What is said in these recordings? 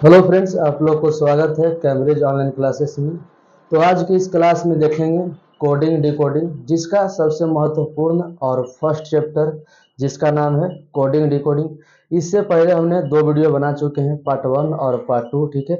Hello friends, आप लोग को स्वागत है कैम्ब्रिज ऑनलाइन क्लासेस में। तो आज की इस क्लास में देखेंगे कोडिंग डिकोडिंग, जिसका सबसे महत्वपूर्ण और फर्स्ट चैप्टर जिसका नाम है कोडिंग डिकोडिंग। इससे पहले हमने दो वीडियो बना चुके हैं, पार्ट 1 और पार्ट 2, ठीक है।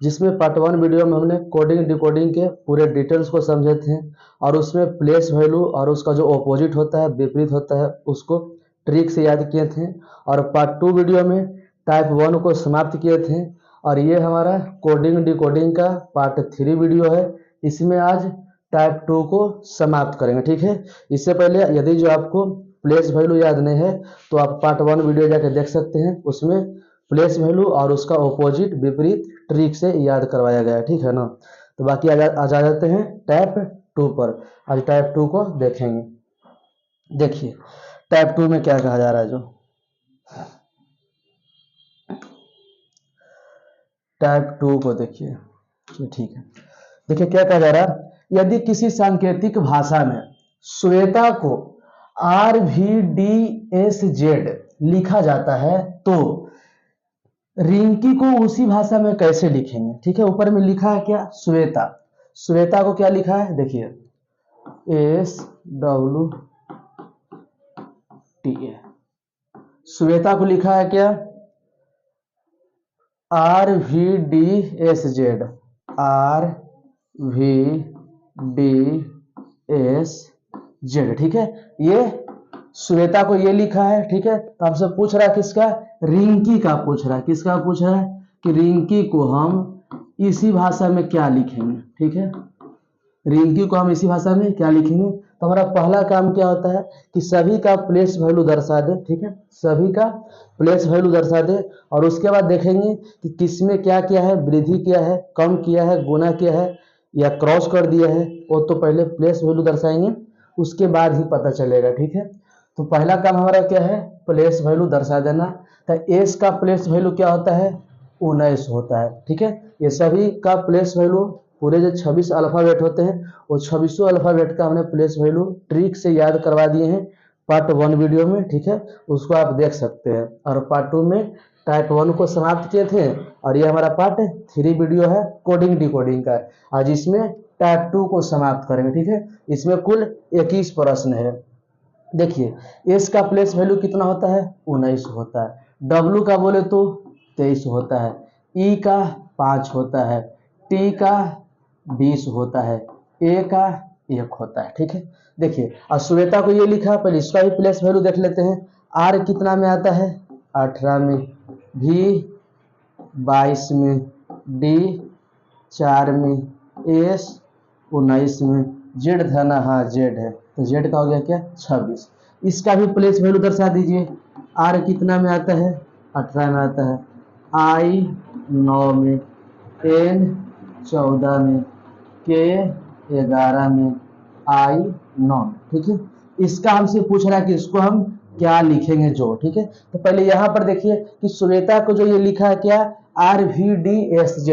जिसमें पार्ट 1 वीडियो में हमने कोडिंग डिकोडिंग के पूरे डिटेल्स को समझे थे और उसमें प्लेस वैल्यू और उसका जो ऑपोजिट होता है, विपरीत होता है, उसको ट्रिक से याद किए थे। और पार्ट 2 वीडियो में टाइप 1 को समाप्त किए थे। और ये हमारा कोडिंग डिकोडिंग का पार्ट 3 वीडियो है। इसमें आज टाइप 2 को समाप्त करेंगे, ठीक है। इससे पहले यदि जो आपको प्लेस वैल्यू याद नहीं है तो आप पार्ट 1 वीडियो जाके देख सकते हैं। उसमें प्लेस वैल्यू और उसका ऑपोजिट विपरीत ट्रिक से याद करवाया गया है, ठीक है ना। तो बाकी आज आ जाते हैं टाइप 2 पर। आज टाइप 2 को देखेंगे। देखिए टाइप 2 में क्या कहा जा रहा है। जो टाइप 2 को देखिए, ठीक है। देखिए क्या कहा जा रहा है, यदि किसी सांकेतिक भाषा में श्वेता को RVDSZ लिखा जाता है तो रिंकी को उसी भाषा में कैसे लिखेंगे। ठीक है, ऊपर में लिखा है क्या, श्वेता। श्वेता को क्या लिखा है, देखिए SWTA। श्वेता को लिखा है क्या, RVDSZ। RVDSZ, ठीक है। ये श्वेता को ये लिखा है, ठीक है। तो आपसे पूछ रहा है किसका, रिंकी का पूछ रहा है। किसका पूछ रहा है कि रिंकी को हम इसी भाषा में क्या लिखेंगे, ठीक है। रिंकी को हम इसी भाषा में क्या लिखेंगे। तो हमारा पहला काम क्या होता है कि सभी का प्लेस वैल्यू दर्शा दे, ठीक है। सभी का प्लेस वैल्यू दर्शा दे और उसके बाद देखेंगे कि किसमें क्या किया है, वृद्धि किया है, कम किया है, गुना किया है या क्रॉस कर दिया है। वो तो पहले प्लेस वैल्यू दर्शाएंगे, उसके बाद ही पता चलेगा, ठीक है। तो पहला काम हमारा क्या है, प्लेस वैल्यू दर्शा देना। तो एस का प्लेस वैल्यू क्या होता है, 19 होता है, ठीक है। ये सभी का प्लेस वैल्यू पूरे जो 26 अल्फाबेट होते हैं वो 26 अल्फाबेट का हमने प्लेस वैल्यू ट्रिक से याद करवा दिए हैं पार्ट 1 वीडियो में, ठीक है। उसको आप देख सकते हैं। और पार्ट 2 में टाइप 1 को समाप्त किए थे और ये हमारा पार्ट 3 वीडियो है कोडिंग डिकोडिंग का। आज इसमें टाइप 2 को समाप्त करेंगे, ठीक है। इसमें कुल 21 प्रश्न है। देखिए एस का प्लेस वैल्यू कितना होता है, 19 होता है। डब्ल्यू का बोले तो 23 होता है। ई का 5 होता है। टी का 20 होता है। ए का 1 होता है, ठीक है। देखिए और श्वेता को ये लिखा, पहले इसका भी प्लेस वैल्यू देख लेते हैं। आर कितना में आता है, 18 में। भी 22 में। डी 4 में। एस 19 में। जेड था ना, हाँ जेड है, तो जेड का हो गया क्या, 26। इसका भी प्लेस वैल्यू दर्शा दीजिए। आर कितना में आता है, 18 में आता है। आई 9 में। एन 14 में। के 11 में। आई 9 में, ठीक है। इसका हमसे पूछ रहा है कि इसको हम क्या लिखेंगे जो, ठीक है। तो पहले यहाँ पर देखिए कि श्वेता को जो ये लिखा है क्या, RVDSZ,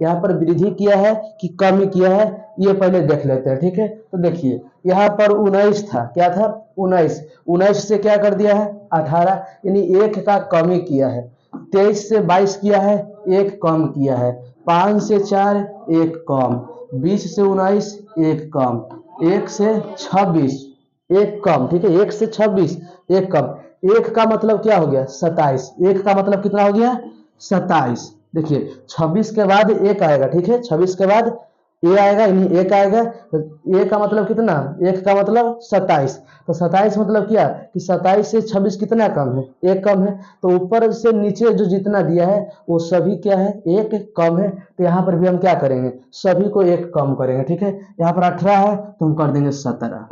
यहाँ पर वृद्धि किया है कि कमी किया है, ये पहले देख लेते हैं, ठीक है। तो देखिए यहाँ पर 19 था, क्या था, 19। 19 से क्या कर दिया है, 18, यानी 1 का कमी किया है। 23 से 22 किया है, 1 कम किया है। 5 से 4 1 कम। 20 से 19 1 कम। 1 से 26 1 कम, ठीक है। 1 से 26 1 कम। 1 का मतलब क्या हो गया, 27। 1 का मतलब कितना हो गया, 27। देखिए 26 के बाद 1 आएगा, ठीक है। 26 के बाद ए आएगा, यानी 1 आएगा। तो ए का मतलब कितना, 1 का मतलब 27। तो 27 मतलब क्या कि 27 से 26 कितना कम है, 1 कम है। तो ऊपर से नीचे जो जितना दिया है वो सभी क्या है, 1 कम है। तो यहाँ पर भी हम क्या करेंगे, सभी को 1 कम करेंगे, ठीक है। यहाँ पर 18 है तो हम कर देंगे 17।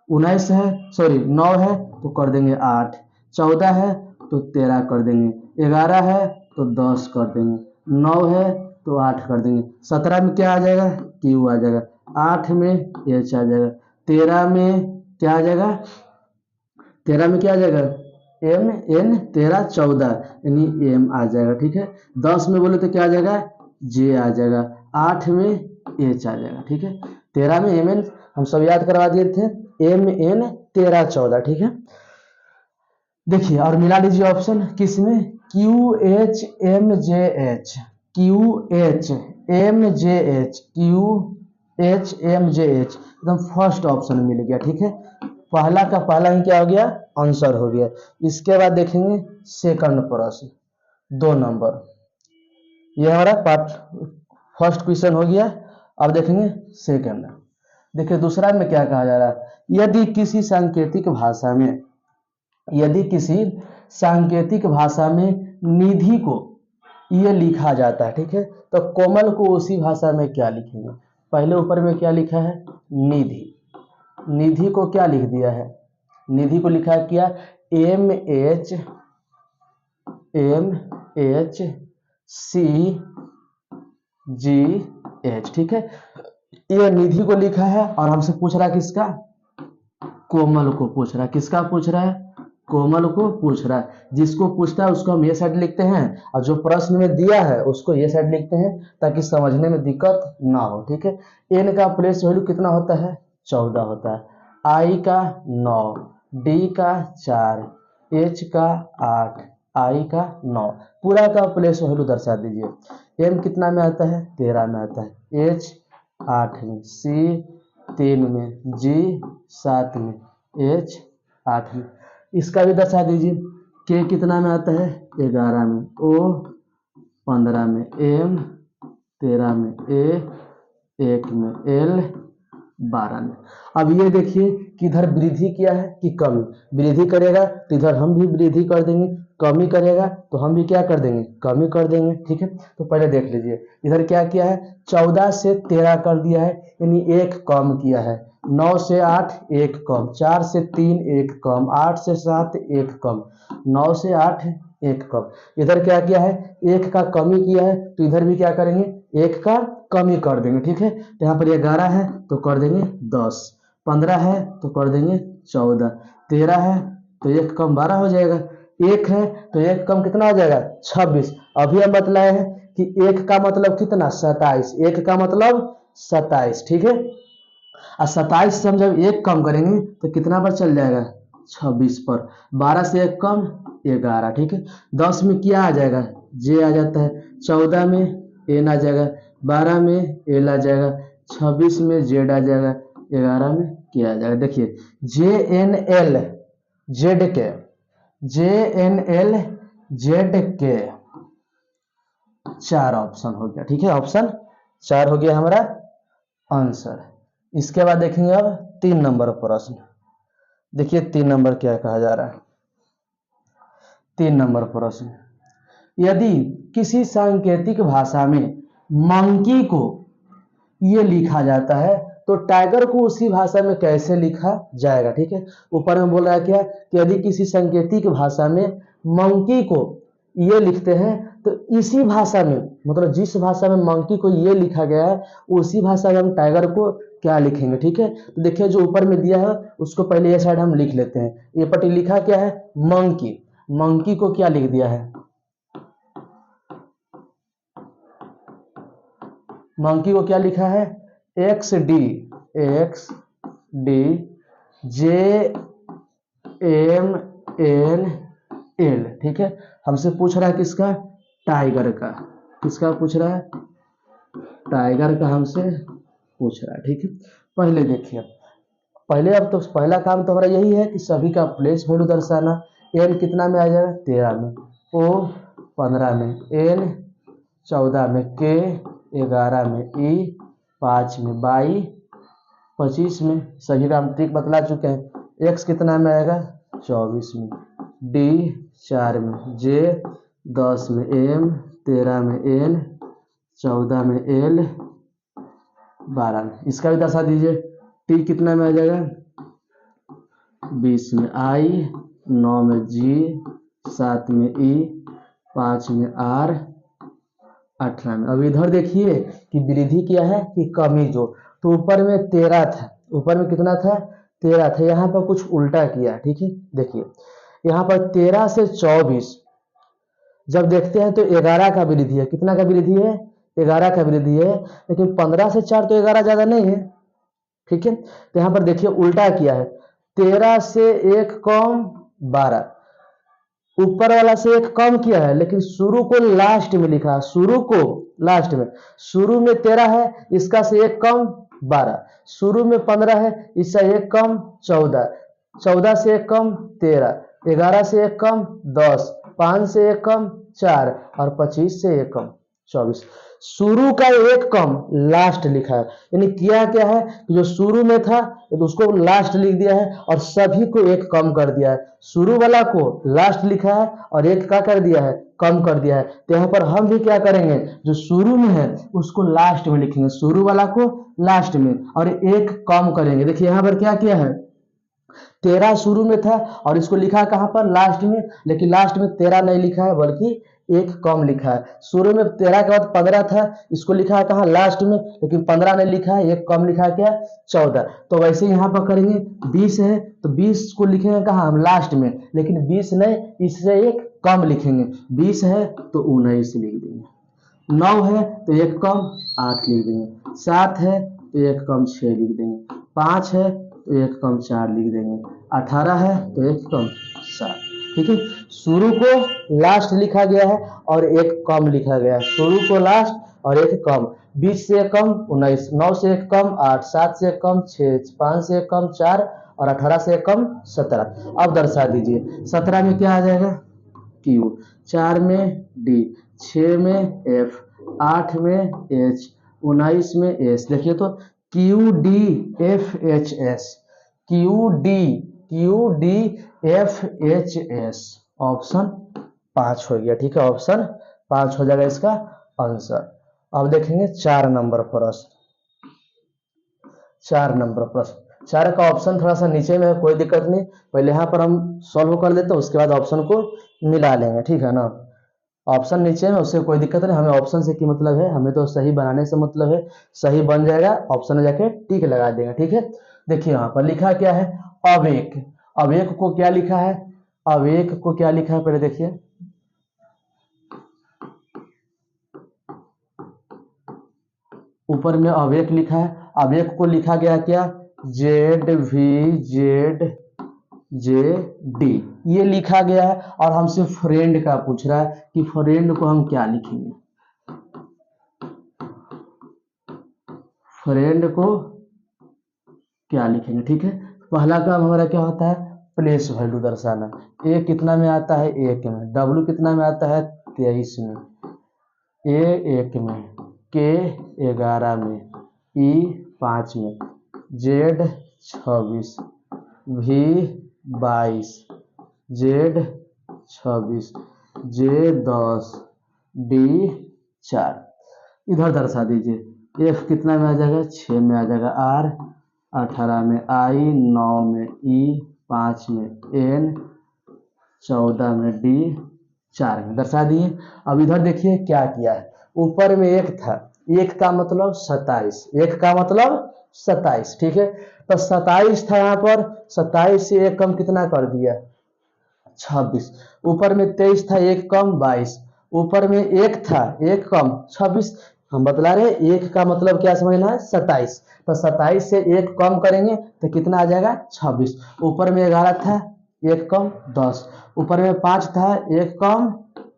19 है, सॉरी 9 है तो कर देंगे 8। 14 है तो 13 कर देंगे। 11 है तो 10 कर देंगे। 9 है तो 8 कर देंगे। 17 में क्या आ जाएगा, क्यू आ जाएगा। 8 में एच आ जाएगा। 13 में क्या आ जाएगा, 13 में क्या आ जाएगा, एम एन। 13 14 यानी एम आ जाएगा, ठीक है। 10 में बोले तो क्या आ जाएगा, जे आ जाएगा। 8 में एच आ जाएगा, ठीक है। 13 में एम एन हम सब याद करवा दिए थे, एम एन 13 14, ठीक है। देखिए और मिला लीजिए ऑप्शन किसमें, Q H M J H. QHMJH, QHMJH एकदम फर्स्ट ऑप्शन मिल गया। ठीक है, पहला का पहला ही क्या हो गया, आंसर हो गया। इसके बाद देखेंगे सेकंड प्रश्न, 2 नंबर। ये हमारा पार्ट फर्स्ट क्वेश्चन हो गया। अब देखेंगे सेकंड। देखिए दूसरा में क्या कहा जा रहा है, यदि किसी सांकेतिक भाषा में, यदि किसी सांकेतिक भाषा में निधि को ये लिखा जाता है, ठीक है, तो कोमल को उसी भाषा में क्या लिखेंगे। पहले ऊपर में क्या लिखा है, निधि। निधि को क्या लिख दिया है, निधि को लिखा क्या, MHCGH। ठीक है, ये निधि को लिखा है और हमसे पूछ रहा है किसका, कोमल को पूछ रहा है। किसका पूछ रहा है, कोमल को पूछ रहा है। जिसको पूछता है उसको हम ये साइड लिखते हैं और जो प्रश्न में दिया है उसको ये साइड लिखते हैं ताकि समझने में दिक्कत ना हो। ठीक है, n का प्लेस वैल्यू कितना होता है, 14 होता है, i का 9, d का 4, h का 8, i का 9, पूरा का प्लेस वैल्यू दर्शा दीजिए। m कितना में आता है, 13 में आता है, h 8 में, c 3 में, g 7 में, h 8 में। इसका भी दर्शा दीजिए, k कितना में आता है, 11 में, o 15 में, m 13 में, a 1 में, l 12 में। अब ये देखिए कि इधर वृद्धि किया है कि कमी, वृद्धि करेगा तो इधर हम भी वृद्धि कर देंगे, कमी करेगा तो हम भी क्या कर देंगे, कमी कर देंगे। ठीक है, तो पहले देख लीजिए इधर क्या किया है, 14 से 13 कर दिया है, यानी 1 कम किया है, 9 से 8 1 कम, 4 से 3 1 कम, 8 से 7 1 कम, 9 से 8 1 कम। इधर क्या किया है, 1 का कमी किया है, तो इधर भी क्या करेंगे, 1 का कमी कर देंगे। ठीक है, तो यहाँ पर 11 है तो कर देंगे 10, 15 है तो कर देंगे 14, 13 है तो 1 कम 12 हो जाएगा, 1 है तो 1 कम कितना हो जाएगा, 26। अभी हम बतलाए हैं कि 1 का मतलब कितना, 27, 1 का मतलब 27। ठीक है, और 27 से हम जब 1 कम करेंगे तो कितना पर चल जाएगा, 26 पर, 12 से 1 कम 11। ठीक है, 10 में क्या आ जाएगा, जे आ जाता है, 14 में एन आ जाएगा, 12 में एल आ जाएगा, 26 में जेड आ जाएगा, 11 में क्या आ जाएगा। देखिए JNL जेड के 4 ऑप्शन हो गया। ठीक है, ऑप्शन 4 हो गया हमारा आंसर। इसके बाद देखेंगे अब 3 नंबर प्रश्न। देखिए 3 नंबर क्या कहा जा रहा है, 3 नंबर प्रश्न, यदि किसी सांकेतिक भाषा में मंकी को ये लिखा जाता है तो टाइगर को उसी भाषा में कैसे लिखा जाएगा। ठीक है, ऊपर में बोल रहा है क्या कि यदि किसी सांकेतिक भाषा में मंकी को ये लिखते हैं तो इसी भाषा में, मतलब जिस भाषा में मंकी को ये लिखा गया है उसी भाषा में हम टाइगर को क्या लिखेंगे। ठीक है, तो देखिए जो ऊपर में दिया है उसको पहले ये साइड हम लिख लेते हैं। ये पट्टी लिखा क्या है, मंकी, मंकी को क्या लिख दिया है, मंकी को क्या लिखा है, XD JMNL। ठीक है, हमसे पूछ रहा है किसका, टाइगर का, किसका पूछ रहा है, टाइगर का हमसे पूछ रहा है। ठीक है, पहले देखिए, पहले अब तो पहला काम तो हमारा यही है कि सभी का प्लेस वैल्यू दर्शाना। एन कितना में आ जाएगा, 13 में, ओ 15 में, एन 14 में, के 11 में, ई 5 में, बाई 25 में, सही का हम ट्रिक बतला चुके हैं। एक्स कितना में आएगा, 24 में, डी 4 में, जे 10 में, एम 13 में, एन 14 में, एल 12 में। इसका भी दर्शा दीजिए, टी कितना में आ जाएगा, 20 में, आई 9 में, जी 7 में, ई 5 में, आर 18 में। अब इधर देखिए कि वृद्धि क्या है कि कमी, जो तो ऊपर में 13 था, ऊपर में कितना था, 13 था, यहाँ पर कुछ उल्टा किया। ठीक है, देखिए यहाँ पर 13 से 24 जब देखते हैं तो 11 का वृद्धि है, कितना का वृद्धि है, 11 का वृद्धि है, लेकिन 15 से 4 तो 11 ज्यादा नहीं है। ठीक है, तो यहाँ पर देखिए उल्टा किया है, 13 से 1 कम 12, ऊपर वाला से एक कम किया है, लेकिन शुरू को लास्ट में लिखा है, शुरू को लास्ट में। शुरू में 13 है, इसका से एक कम 12। शुरू में 15 है, इसका एक कम 14। 14 से एक कम 13। 11 से एक कम 10। 5 से एक कम 4 और 25 से एक कम 24। शुरू का एक कम लास्ट लिखा है, यानी किया क्या है कि जो शुरू में था तो उसको लास्ट लिख दिया है और सभी को एक कम कर दिया है। शुरू वाला को लास्ट लिखा है और एक का कर दिया है, कम कर दिया है। तो यहाँ पर हम भी क्या करेंगे, जो शुरू में है उसको लास्ट में लिखेंगे, शुरू वाला को लास्ट में और एक कम करेंगे। देखिए यहाँ पर क्या किया है, 13 शुरू में था और इसको लिखा कहाँ पर, लास्ट में, लेकिन लास्ट में 13 नहीं लिखा है बल्कि एक कम लिखा है। शुरू में 13 के बाद 15 था, इसको लिखा है कहाँ, लास्ट में, लेकिन 15 नहीं लिखा है, एक कम लिखा है क्या, 14। तो वैसे यहाँ पर करेंगे, 20 है तो 20 को लिखेंगे कहाँ हम, लास्ट में, लेकिन 20 नहीं, इससे एक कम लिखेंगे। 20 है तो 19 लिख देंगे। 9 है तो एक कम 8 लिख देंगे। 7 है तो एक कम 6 लिख देंगे। 5 है तो एक कम 4 लिख देंगे। 18 है तो एक कम 7। ठीक है, शुरू को लास्ट लिखा गया है और एक कम लिखा गया है, शुरू को लास्ट और एक कम। 20 से एक कम 19, 9 से एक कम 8, 7 से एक कम 6, 5 से एक कम 4 और 18 से एक कम 17। अब दर्शा दीजिए, 17 में क्या आ जाएगा, Q, 4 में D, 6 में F, 8 में H, 19 में S। देखिए तो Q D F H S, Q D F H S, option 5 हो गया। ठीक है, ऑप्शन 5 हो जाएगा इसका आंसर। अब देखेंगे 4 नंबर प्रश्न। 4 नंबर प्रश्न, 4 का ऑप्शन थोड़ा सा नीचे में है, कोई दिक्कत नहीं, पहले यहाँ पर हम सॉल्व कर देते हैं, उसके बाद ऑप्शन को मिला लेंगे। ठीक है ना, ऑप्शन नीचे में, उससे कोई दिक्कत नहीं, हमें ऑप्शन से की मतलब है, हमें तो सही बनाने से मतलब है। सही बन जाएगा, ऑप्शन में जाके टिक लगा देंगे। ठीक है, देखिए यहाँ पर लिखा क्या है, अवेक। अवेक को क्या लिखा है, अवेक को क्या लिखा है पहले देखिए, ऊपर में अवेक लिखा है, अवेक को लिखा गया क्या, ZVZD ये लिखा गया है। और हमसे फ्रेंड का पूछ रहा है कि फ्रेंड को हम क्या लिखेंगे, फ्रेंड को क्या लिखेंगे। ठीक है, पहला काम हमारा क्या होता है, प्लेस वैल्यू दर्शाना। ए कितना में आता है, 1 में। W कितना में आता है, 23 में। A 1 में, K 11 में, E 5 में, Z 26, V 22, Z 26, J 10, D 4। इधर दर्शा दीजिए, F कितना में आ जाएगा, 6 में आ जाएगा, R 18 में, I 9 में, E 5 में, N 14 में, D 4 में। दर्शा दिए। अब इधर देखिए क्या किया है, ऊपर में 1 था, 1 का मतलब 27, 1 का मतलब 27। ठीक है, तो 27 था यहाँ पर, 27 से 1 कम कितना कर दिया, 26। ऊपर में 23 था, 1 कम 22। ऊपर में 1 था, 1 कम 26। हम बतला रहे हैं 1 का मतलब क्या समझना है, 27। तो 27 से 1 कम करेंगे तो कितना आ जाएगा, 26। ऊपर में 11 था, 1 कम 10। ऊपर में 5 था, 1 कम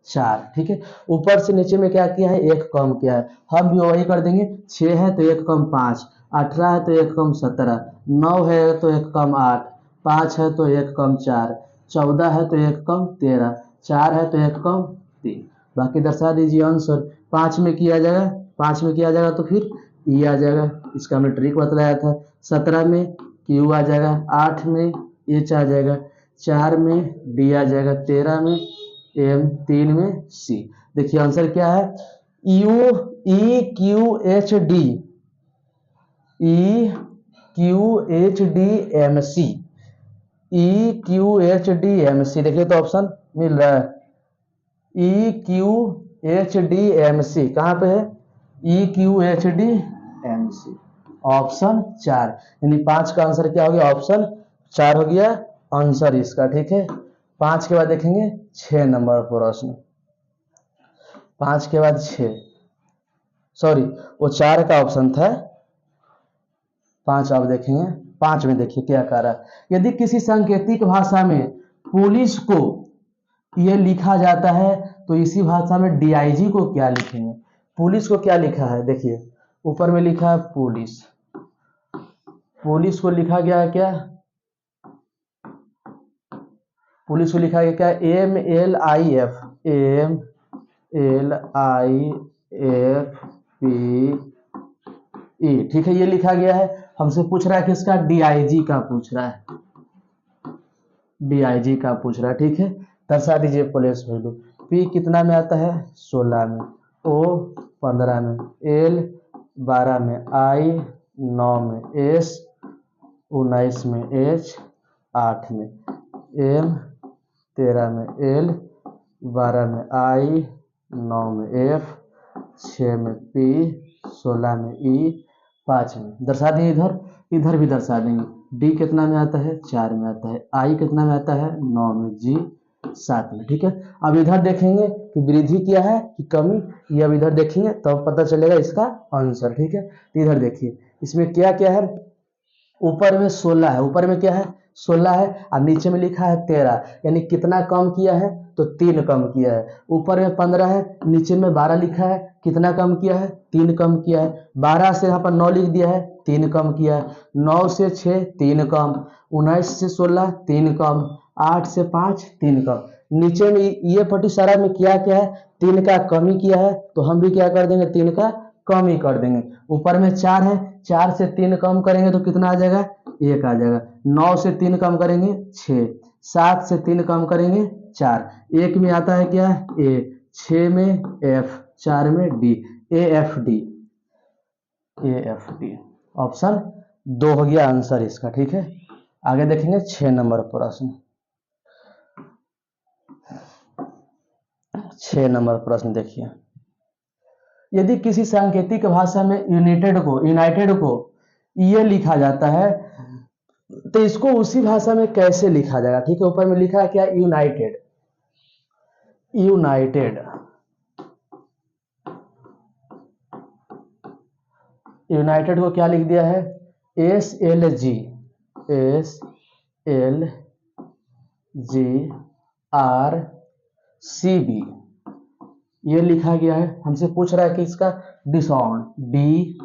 4। ठीक है, ऊपर से नीचे में क्या किया है, 1 कम किया है, हम भी वही कर देंगे। 6 है तो 1 कम 5, 18 है तो 1 कम 17, 9 है तो 1 कम 8, 5 है तो 1 कम 4, 14 है तो 1 कम 13, 4 है तो 1 कम 3। बाकी दर्शा दीजिए आंसर। 5 में किया जाएगा, 5 में किया जाएगा तो फिर ई आ जाएगा, इसका हमने ट्रिक बतलाया था। 17 में क्यू आ जाएगा, 8 में एच आ जाएगा, 4 में डी आ जाएगा, 13 में एम, 3 में सी। देखिए आंसर क्या है, U E Q H D, E Q H D M C, E Q H D M C. देखिए तो ऑप्शन मिल रहा है, E Q H D M C कहाँ पे है, E Q H D M C, option 4। यानी 5 का आंसर क्या हो गया, ऑप्शन 4 हो गया आंसर इसका। ठीक है, 5 के बाद देखेंगे 6 नंबर प्रश्न। 5 के बाद 6, सॉरी वो 4 का ऑप्शन था, 5 आप देखेंगे। 5 में देखिए क्या कह रहा है, यदि किसी सांकेतिक भाषा में ये लिखा जाता है, तो इसी भाषा में डीआईजी को क्या लिखेंगे? पुलिस को क्या लिखा है? देखिए ऊपर में लिखा है पुलिस, पुलिस को लिखा गया है क्या? पुलिस को लिखा गया क्या? MLIF, MLIFPE, ठीक है, ये लिखा गया है। हमसे पूछ रहा है किसका? डीआईजी का पूछ रहा है, डीआईजी का पूछ रहा है, ठीक है। दर्शा दीजिए प्लेस वैल्यू। पी कितना में आता है? 16 में, ओ 15 में, एल 12 में, आई 9 में, एस 19 में, एच 8 में, एम 13 में, एल 12 में, आई 9 में, एफ 6 में, पी 16 में, ई 5 में। दर्शा दें इधर, इधर भी दर्शा देंगे। डी कितना में आता है? 4 में आता है। आई कितना में आता है? 9 में। जी 7 में, ठीक है। अब इधर देखेंगे कि वृद्धि क्या है कि कमी, ये अब इधर देखेंगे तब तो पता चलेगा इसका आंसर, ठीक है। तो इधर देखिए इसमें क्या क्या है। ऊपर में 16 है, ऊपर में क्या है? 16 है, और नीचे में लिखा है 13, यानी कितना कम किया है? तो 3 कम किया है। ऊपर में 15 है, नीचे में 12 लिखा है, कितना कम किया है? 3 कम किया है। 12 से यहाँ पर 9 लिख दिया है, 3 कम किया है। 9 से 6 3 कम, 19 से 16 3 कम, 8 से 5 3 कम। नीचे में ये पट्टी सारा में क्या क्या है? 3 का कमी किया है, तो हम भी क्या कर देंगे? 3 का कम ही कर देंगे। ऊपर में 4 है, 4 से 3 कम करेंगे तो कितना आ जाएगा? 1 आ जाएगा। 9 से 3 कम करेंगे 6, 7 से 3 कम करेंगे 4, 1 में आता है क्या? ए, 6 में एफ, 4 में डी, AFD, AFD ऑप्शन 2 हो गया आंसर इसका, ठीक है। आगे देखेंगे 6 नंबर प्रश्न। 6 नंबर प्रश्न देखिए, यदि किसी सांकेतिक भाषा में यूनाइटेड को ये लिखा जाता है, तो इसको उसी भाषा में कैसे लिखा जाएगा? ठीक है, ऊपर में लिखा है क्या? यूनाइटेड, यूनाइटेड, यूनाइटेड को क्या लिख दिया है? SLG, SLGRCB, ये लिखा गया है। हमसे पूछ रहा है कि इसका डिसॉन, DISOWN,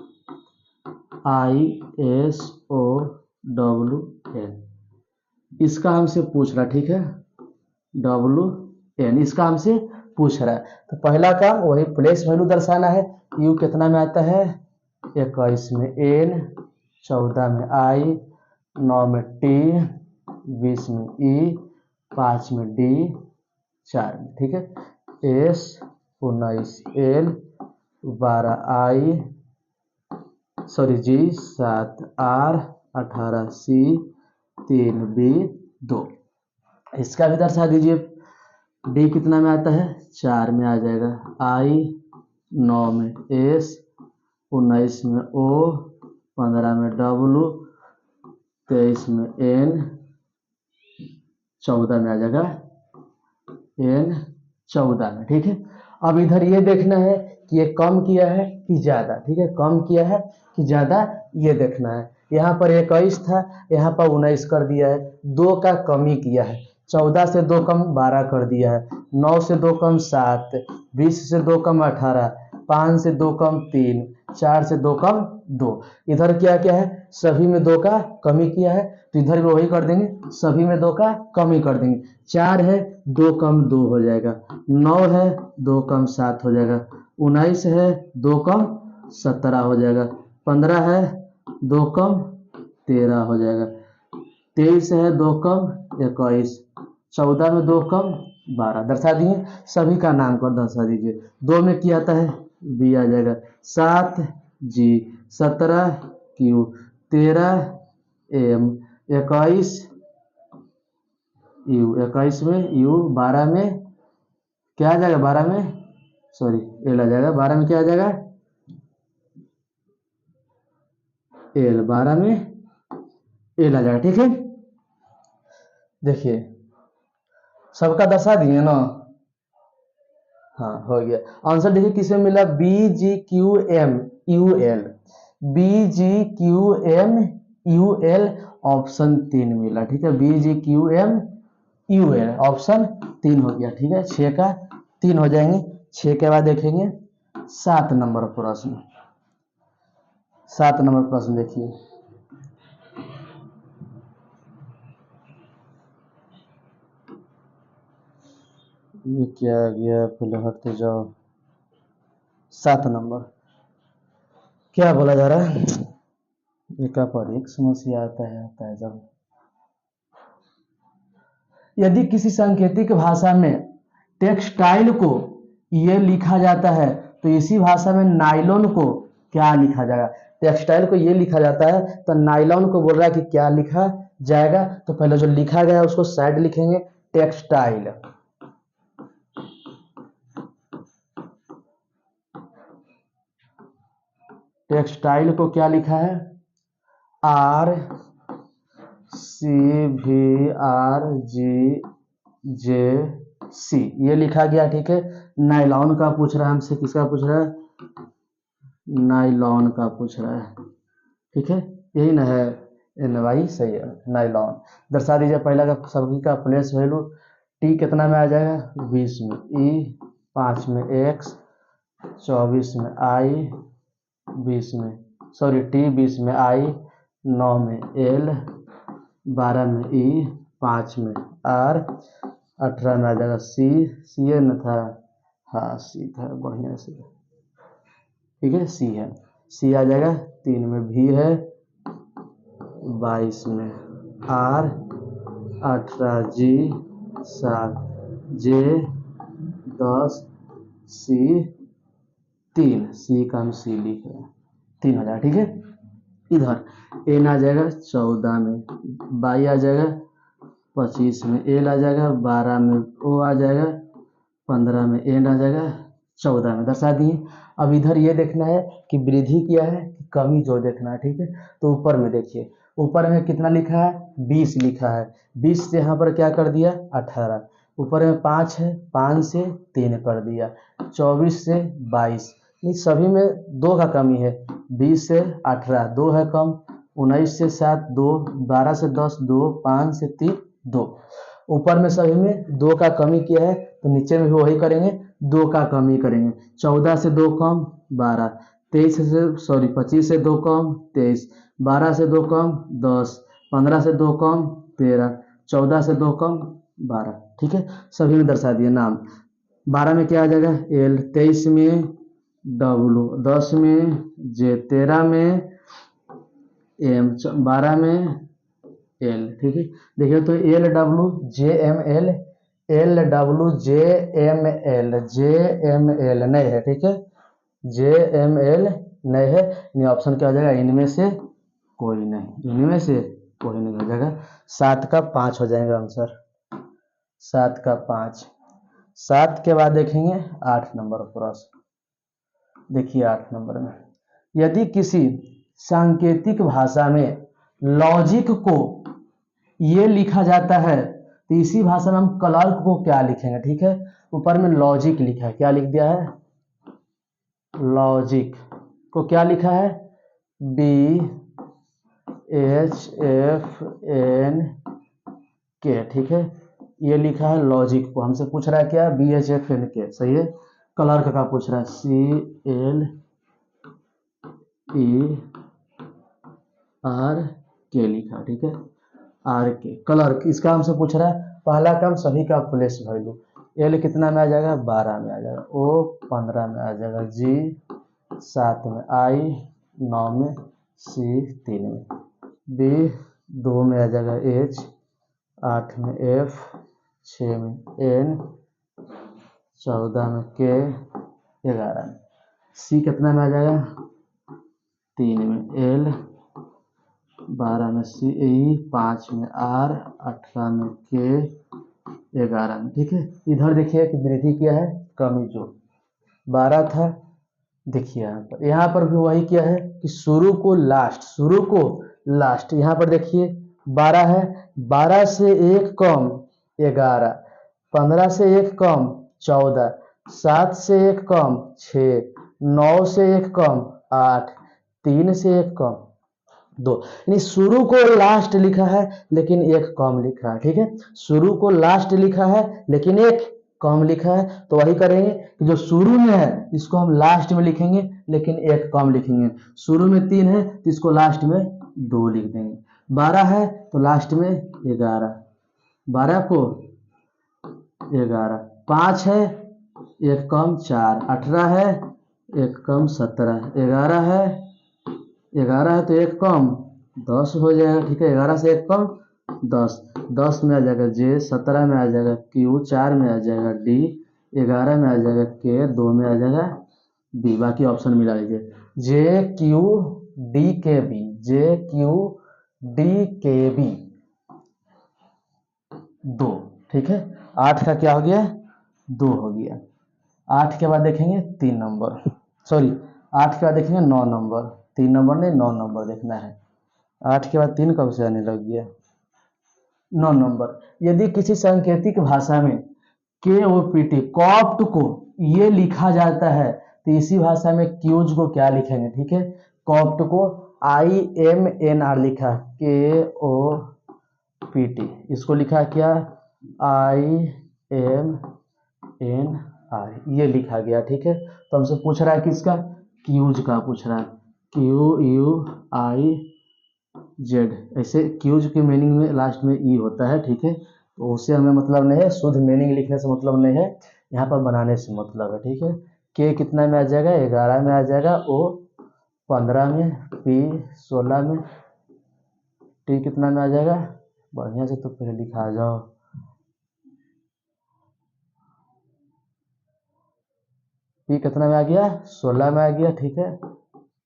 इसका हमसे पूछ रहा है, ठीक है, WN, इसका हमसे पूछ रहा है। तो पहला काम वही प्लेस वैल्यू दर्शाना है। U कितना में आता है? 21 में, N 14 में, I 9 में, T 20 में, E 5 में, D 4 में, ठीक है। S 19, L 12, G 7, R 18, C 3, B 2। इसका भी दर्शा दीजिए। डी कितना में आता है? 4 में आ जाएगा। I 9 में, S 19 में, O 15 में, W 23 में, N 14 में आ जाएगा, N 14 में, ठीक है। अब इधर ये देखना है कि ये कम किया है कि ज्यादा, ठीक है, कम किया है कि ज्यादा, ये देखना है। यहाँ पर 21 था, यहाँ पर 19 कर दिया है, 2 का कमी किया है। 14 से 2 कम 12 कर दिया है, 9 से 2 कम 7, 20 से 2 कम 18, 5 से 2 कम 3, 4 से 2 कम 2। इधर क्या क्या है? सभी में 2 का कमी किया है, तो इधर भी वही कर देंगे, सभी में 2 का कमी कर देंगे। 4 है, 2 कम 2 हो जाएगा। 9 है, 2 कम 7 हो जाएगा। 19 है, 2 कम 17 हो जाएगा। 15 है, 2 कम 13 हो जाएगा। 23 है, 2 कम 21। 14 में 2 कम 12। दर्शा दिए, सभी का नाम कर दर्शा दीजिए। 2 में क्या आता है? बी आ जाएगा। 7 जी, 17 क्यू, 13 एम, 21 यू, 21 में यू, 12 में क्या आ जाएगा? 12 में सॉरी एल आ जाएगा। 12 में क्या आ जाएगा? एल, 12 में एल आ जाएगा, ठीक है। देखिए सबका दर्शा दिए ना, हाँ हो गया आंसर। देखिए किसमें मिला? BGQM UL, BGQM UL option 3 मिला, ठीक है। BGQM यू है, ऑप्शन 3 हो गया। ठीक है, 6 का 3 हो जाएंगे। 6 के बाद देखेंगे 7 नंबर प्रश्न। 7 नंबर प्रश्न देखिए, ये क्या आ गया, पहले हटते जाओ। 7 नंबर क्या बोला जा रहा है, एका पर एक समस्या आता है जब यदि किसी सांकेतिक भाषा में टेक्सटाइल को ये लिखा जाता है तो इसी भाषा में नायलॉन को क्या लिखा जाएगा। टेक्सटाइल को ये लिखा जाता है तो नायलॉन को बोल रहा है कि क्या लिखा जाएगा। तो पहले जो लिखा गया है उसको साइड लिखेंगे, टेक्सटाइल। टेक्सटाइल को क्या लिखा है, आर सी भी आर जी जे सी, ये लिखा गया। ठीक है, नायलॉन का पूछ रहा है हमसे, किसका पूछ रहा है, नायलॉन का पूछ रहा है। ठीक है, यही ना है, एन वाई सही है, नायलॉन। दर्शा दीजिए पहला का सभी का प्लेस वैल्यू। टी कितना में आ जाएगा, 20 में, ई 5 में, एक्स 24 में, आई 20 में, सॉरी टी 20 में, आई 9 में, एल 12 में, ई 5 में, आर 18 में आ जाएगा, सी सी न था, हाँ सी था, बढ़िया से। ठीक है, सी है, सी आ जाएगा 3 में, भी है 22 में, आर 18, जी 7, जे 10, सी 3, सी का हम सी लिख रहे हैं, 3 हो जाएगा। ठीक है, इधर एन आ जाएगा 14 में, बाई आ जाएगा 25 में, एल आ जाएगा 12 में, ओ आ जाएगा 15 में, एन आ जाएगा 14 में। दर्शा दिए। अब इधर ये देखना है कि वृद्धि क्या है कि कमी, जो देखना है। ठीक है, तो ऊपर में देखिए, ऊपर में कितना लिखा है, 20 लिखा है, 20 से यहाँ पर क्या कर दिया 18, ऊपर में 5 है, 5 से 3 कर दिया, 24 से 22, इन सभी में 2 का कमी है, 20 से 18 2 है कम, 19 से 7 2, 12 से 10 2, 5 से 3 2, ऊपर में सभी में 2 का कमी किया है तो नीचे में भी वही करेंगे, 2 का कमी करेंगे। 14 से 2 कम 12, 23 से सॉरी 25 से 2 कम 23, 12 से 2 कम 10, 15 से 2 कम 13, 14 से 2 कम 12। ठीक है, सभी में दर्शा दिए नाम। 12 में क्या आ जाएगा, एल, 23 में डब्लू, 10 में जे, 13 में एम, 12 में एल। ठीक है, देखिए तो एल डब्लू जे एम एल, एल डब्लू जे एम एल, जे एम एल नहीं है। ठीक है, जे एम एल नहीं है, ये ऑप्शन क्या हो जाएगा, इनमें से कोई नहीं, इनमें से कोई नहीं हो जाएगा। 7 का 5 हो जाएगा आंसर, 7 का 5। 7 के बाद देखेंगे 8 नंबर प्रश्न। देखिए 8 नंबर में, यदि किसी सांकेतिक भाषा में लॉजिक को ये लिखा जाता है तो इसी भाषा में हम क्लर्क को क्या लिखेंगे। ठीक है, ऊपर में लॉजिक लिखा है, क्या लिख दिया है, लॉजिक को क्या लिखा है, BHFN के। ठीक है, ये लिखा है लॉजिक को, हमसे पूछ रहा है क्या, BHFN के, सही है। क्लर्क का पूछ रहा है, CLERK लिखा। ठीक है, आर के, क्लर्क, इसका हमसे पूछ रहा है पहला काम सभी का प्लेस वैल्यू। एल कितना में आ जाएगा, 12 में आ जाएगा, ओ 15 में आ जाएगा, जी 7 में, आई 9 में, सी 3 में, बी 2 में आ जाएगा, एच 8 में, एफ 6 में, एन 14 में, के 11 में, सी कितना में आ जाएगा, 3 में, एल 12 में, सी 5 में, आर 18 में, के 11 में। ठीक है, इधर देखिए कि वृद्धि क्या है, कमी, जो 12 था, देखिए यहाँ पर भी वही क्या है कि शुरू को लास्ट, यहाँ पर देखिए 12 है, 12 से 1 कम 11, 15 से 1 कम 14, 7 से 1 कम 6, 9 से 1 कम 8, 3 से 1 कम 2, यानी शुरू को लास्ट लिखा है लेकिन एक कम लिखा है, ठीक है। शुरू को लास्ट लिखा है लेकिन एक कम लिखा है, तो वही करेंगे कि जो शुरू में है इसको हम लास्ट में लिखेंगे लेकिन एक कम लिखेंगे। शुरू में 3 है तो इसको लास्ट में 2 लिख देंगे। 12 है तो लास्ट में 11, 12 को 11, 5 है एक कम 4, 18 है एक कम 17, 11 है, 11 है तो एक कम 10 हो जाएगा, ठीक है। 11 से एक कम 10, 10 में आ जाएगा जे, 17 में आ जाएगा क्यू, 4 में आ जाएगा डी, 11 में आ जाएगा के, 2 में आ जाएगा बी। बाकी ऑप्शन मिला लीजिए, जे क्यू डी के बी, जे क्यू डी के बी 2, ठीक है। 8 का क्या हो गया, 2 हो गया। 8 के बाद देखेंगे 3 नंबर, सॉरी 8 के बाद देखेंगे 9 नंबर, 3 नंबर नहीं 9 नंबर देखना है। 8 के बाद 3 कब से आने लग गया, 9 नंबर। यदि किसी सांकेतिक भाषा में KOPT कॉप्ट को ये लिखा जाता है तो इसी भाषा में क्यूज को क्या लिखेंगे, ठीक है। कॉप्ट को IMNR लिखा, KOPT, इसको लिखा क्या IMNR, ये लिखा गया, ठीक है। तो हमसे पूछ रहा है किसका, क्यूज का पूछ रहा है, QUIZ। ऐसे क्यूज के मीनिंग में लास्ट में ई होता है, ठीक है। तो उससे हमें मतलब नहीं है, शुद्ध मीनिंग लिखने से मतलब नहीं है, यहाँ पर बनाने से मतलब है, ठीक है। के कितना में आ जाएगा, 11 में आ जाएगा, ओ 15 में, पी 16 में, टी कितना में आ जाएगा, बढ़िया से तो पहले लिखा जाओ, पी कितना में आ गया, 16 में आ गया, ठीक है।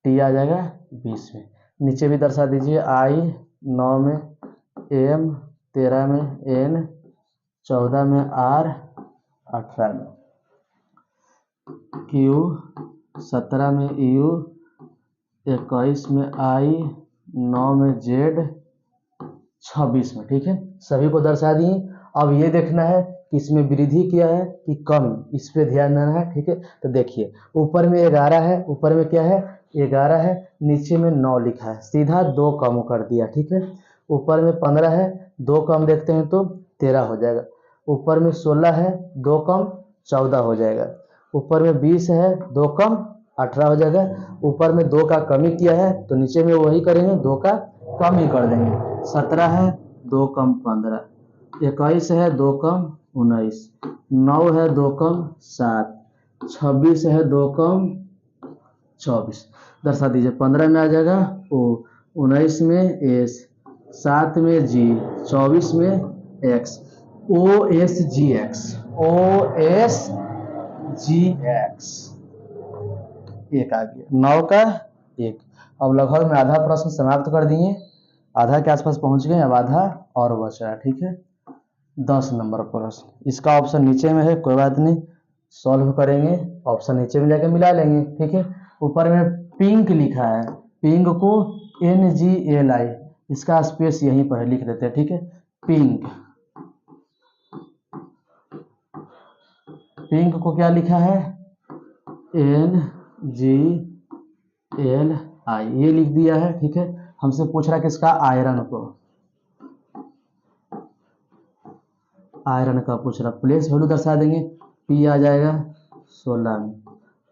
टी आ जाएगा 20 में। नीचे भी दर्शा दीजिए, आई 9 में, एम 13 में, एन 14 में, आर 18 में, क्यू 17 में, यू 21 में, आई 9 में, जेड 26 में, ठीक है। सभी को दर्शा दिए। अब ये देखना है कि इसमें वृद्धि क्या है कि कम, इस पे ध्यान देना है, ठीक है। तो देखिए ऊपर में 11 है, ऊपर में क्या है 11 है, नीचे में 9 लिखा है, सीधा 2 कम कर दिया, ठीक है। ऊपर में 15 है, 2 कम देखते हैं तो 13 हो जाएगा। ऊपर में 16 है, 2 कम 14 हो जाएगा। ऊपर में 20 है, 2 कम 18 हो जाएगा। ऊपर में 2 का कमी किया है तो नीचे में वही करेंगे, 2 का कम ही कर देंगे। 17 है, 2 कम 15, 21 है, 2 कम 19, 9 है, 2 कम 7, 26 है, 2 कम 24, दर्शा दीजिए। 15 में आ जाएगा ओ, 19 में एस, 7 में जी, 24 में एक्स, OSGX, OSGX एक आ गया, 9 का 1। अब लगभग में आधा प्रश्न समाप्त कर दिए, आधा के आसपास पहुंच गए, अब आधा और बचा है, ठीक है। 10 नंबर प्रश्न, इसका ऑप्शन नीचे में है, कोई बात नहीं, सॉल्व करेंगे, ऑप्शन नीचे में जाके मिला लेंगे, ठीक है। ऊपर में पिंक लिखा है, पिंक को NGLI, इसका स्पेस यहीं पर लिख देते हैं, ठीक है। पिंक, पिंक को क्या लिखा है NGLI, ये लिख दिया है, ठीक है। हमसे पूछ रहा है किसका, आयरन को, आयरन का पूछ रहा, प्लेस वैल्यू दर्शा देंगे, पी आ जाएगा 16 में,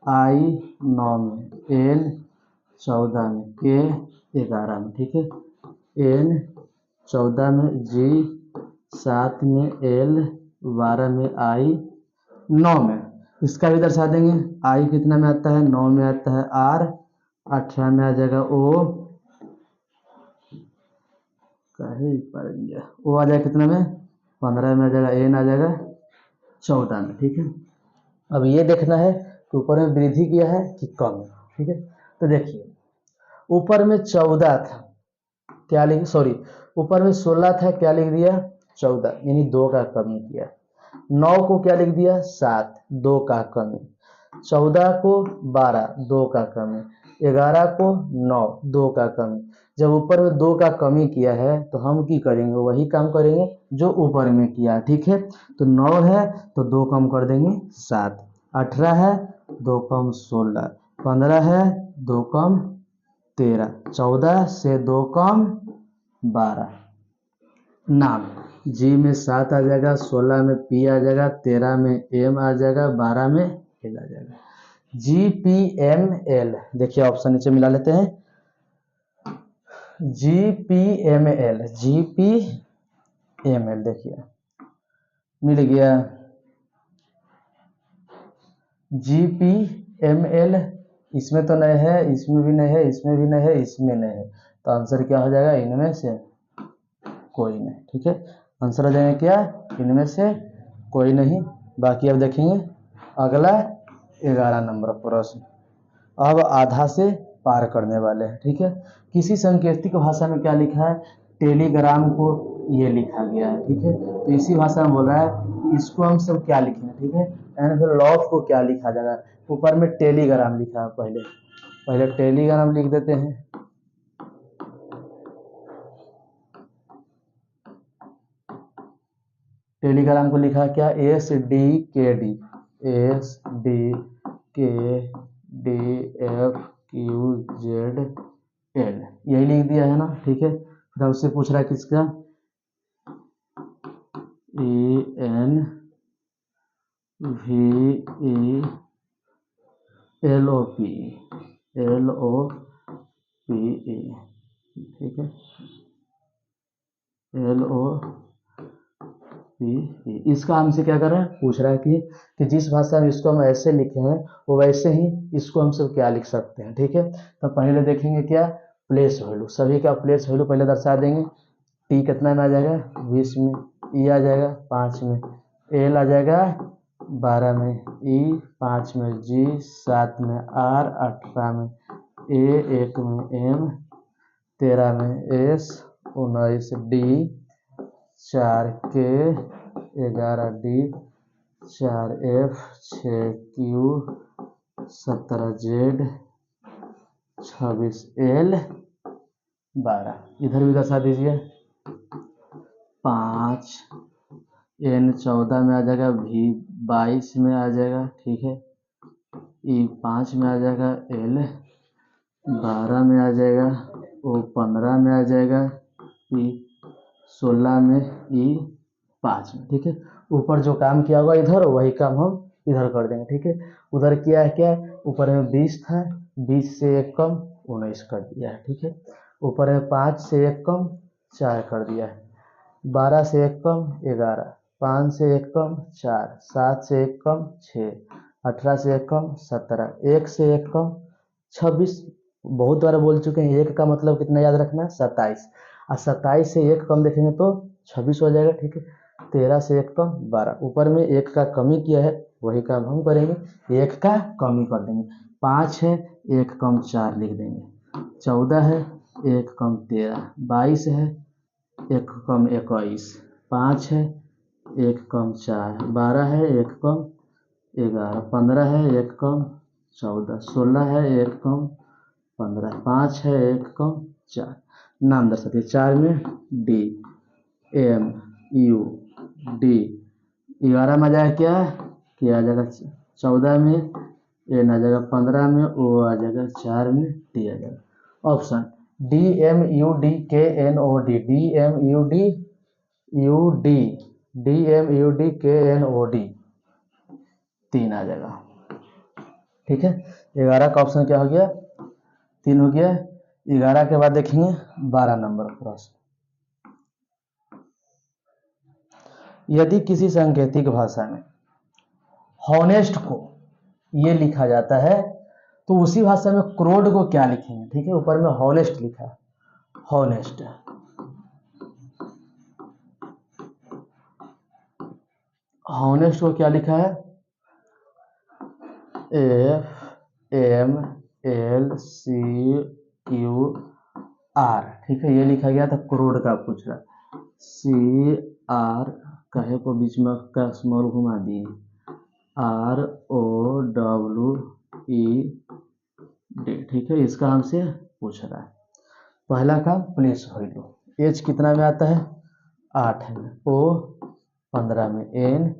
आई 9 में, एन 14 में, के 11 में, ठीक है। एन 14 में, जी 7 में, एल 12 में, आई 9 में, इसका भी दर्शा देंगे। आई कितना में आता है, 9 में आता है, आर 18 में आ जाएगा, ओ कहीं पर गया, ओ आ जाएगा कितना में, 15 में आ जाएगा, एन आ जाएगा 14 में, ठीक है। अब ये देखना है कि ऊपर में वृद्धि किया है कि कम, ठीक है। तो देखिए ऊपर में 14 था, क्या लिख, सॉरी ऊपर में 16 था, क्या लिख दिया 14, यानी 2 का कमी किया। 9 को क्या लिख दिया 7, 2 का कमी। 14 को 12, 2 का कमी। 11 को 9, 2 का कमी। जब ऊपर में 2 का कमी किया है तो हम की करेंगे, वही काम करेंगे जो ऊपर में किया, ठीक है। तो 9 है तो 2 कम कर देंगे 7, 18 है 2 कम 16, 15 है 2 कम 13, 14 से 2 कम 12। नाम जी में 7 आ जाएगा, 16 में पी आ जाएगा, 13 में एम आ जाएगा, 12 में एल आ जाएगा। जी पी एम एल, देखिए ऑप्शन नीचे मिला लेते हैं। G P M L, G P M L देखिए मिल गया। जी पी एम एल, इसमें तो नहीं है, इसमें भी नहीं है, इसमें भी नहीं है, इसमें नहीं है, तो आंसर क्या हो जाएगा? इनमें से कोई नहीं। ठीक है, आंसर आ जाएगा क्या? इनमें से कोई नहीं। बाकी अब देखेंगे अगला 11 नंबर प्रश्न। अब आधा से पार करने वाले हैं। ठीक है, किसी सांकेतिक भाषा में क्या लिखा है? टेलीग्राम को ये लिखा गया है। ठीक है, तो इसी भाषा में बोल रहा है, इसको हम सब क्या लिखेंगे? ठीक है, एंड फिर लॉफ को क्या लिखा जाएगा? ऊपर में टेलीग्राम लिखा है, पहले टेलीग्राम लिख देते हैं। टेलीग्राम को लिखा क्या? एस डी के डी, एस डी के D F Q Z L, यही लिख दिया है ना। ठीक है, फिर उससे पूछ रहा है किसका? E N V E L O P, L O P E. ठीक है, एल ओ पी। इसका हमसे क्या कर रहा है? पूछ रहा है कि जिस भाषा में इसको हम ऐसे लिखे हैं वो वैसे ही इसको हम सब क्या लिख सकते हैं। ठीक है, तो पहले देखेंगे क्या? प्लेस वैल्यू, सभी का प्लेस वैल्यू पहले दर्शा देंगे। टी कितना में आ जाएगा? 20 में, ई आ जाएगा 5 में, एल आ जाएगा 12 में, ई 5 में, जी 7 में, आर 18 में, ए 1 में, एम 13 में, एस 19, डी 4, के 11, D 4, F 6, Q 17, Z 26, L 12। इधर भी दर्शा दीजिए। 5, एन 14 में आ जाएगा, वी 22 में आ जाएगा। ठीक है, ई 5 में आ जाएगा, एल 12 में आ जाएगा, ओ 15 में आ जाएगा, पी 16 में, ई 5 में। ठीक है, ऊपर जो काम किया होगा इधर वही काम हम इधर कर देंगे। ठीक है, उधर किया है क्या? ऊपर में 20 था, 20 से 1 कम 19 कर दिया है। ठीक है, ऊपर में 5 से 1 कम 4 कर दिया है, 12 से 1 कम 11, 5 से 1 कम 4, 7 से 1 कम 6, 18 से 1 कम 17, 1 से 1 कम 26। बहुत बार बोल चुके हैं, 1 का मतलब कितना याद रखना? 27, और 27 से 1 कम देखेंगे तो 26 हो जाएगा। ठीक है, 13 से 1 कम 12, ऊपर में 1 का कमी किया है वही काम हम करेंगे, 1 का कमी कर देंगे। 5 है, 1 कम 4 लिख देंगे, 14 है, 1 कम 13, 22 है, 1 कम 21, 5 है, 1 कम 4, 12 है, 1 कम 11, 15 है, 1 कम 14, 16 है, 1 कम 15, 5 है, 1 कम 4। नाम दर्शाते 4 में डी एम यू डी, 11 में आ जाएगा क्या आ जाएगा? 14 में एन आ जाएगा, 15 में ओ आ जाएगा, 4 में डी आ जाएगा। Option D M U D K N O D, D M U D U D, D M U D K N O D 3 आ जाएगा। ठीक है, 11 का ऑप्शन क्या हो गया? 3 हो गया। 11 के बाद देखेंगे 12 नंबर प्रश्न। यदि किसी सांकेतिक भाषा में हॉनेस्ट को ये लिखा जाता है तो उसी भाषा में क्रोड को क्या लिखेंगे? ठीक है, ऊपर में हॉनेस्ट लिखा है, हॉनेस्ट, हॉनेस्ट को क्या लिखा है? F M L C Q R. ठीक है, ये लिखा गया था, क्रोड का पूछ रहा, सी आर कहे को बीच में का स्मॉल घुमा दिए, R O W E D. ठीक है, इसका हमसे पूछ रहा है। पहला काम प्लेस वैल्यू, एच कितना में आता है? 8 में, ओ 15 में, एन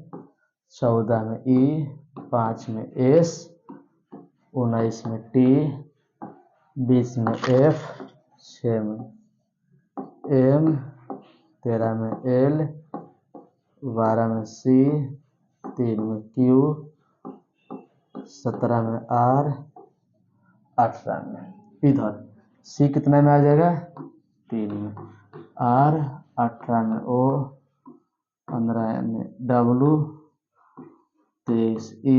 14 में, ई 5 में, एस 19 में, टी 20 में F, 6 में M, 13 में L, 12 में C, 3 में Q, 17 में R, 18 में इधर C कितना में आ जाएगा 3 में, R 18 में O, 15 में W, 23 E,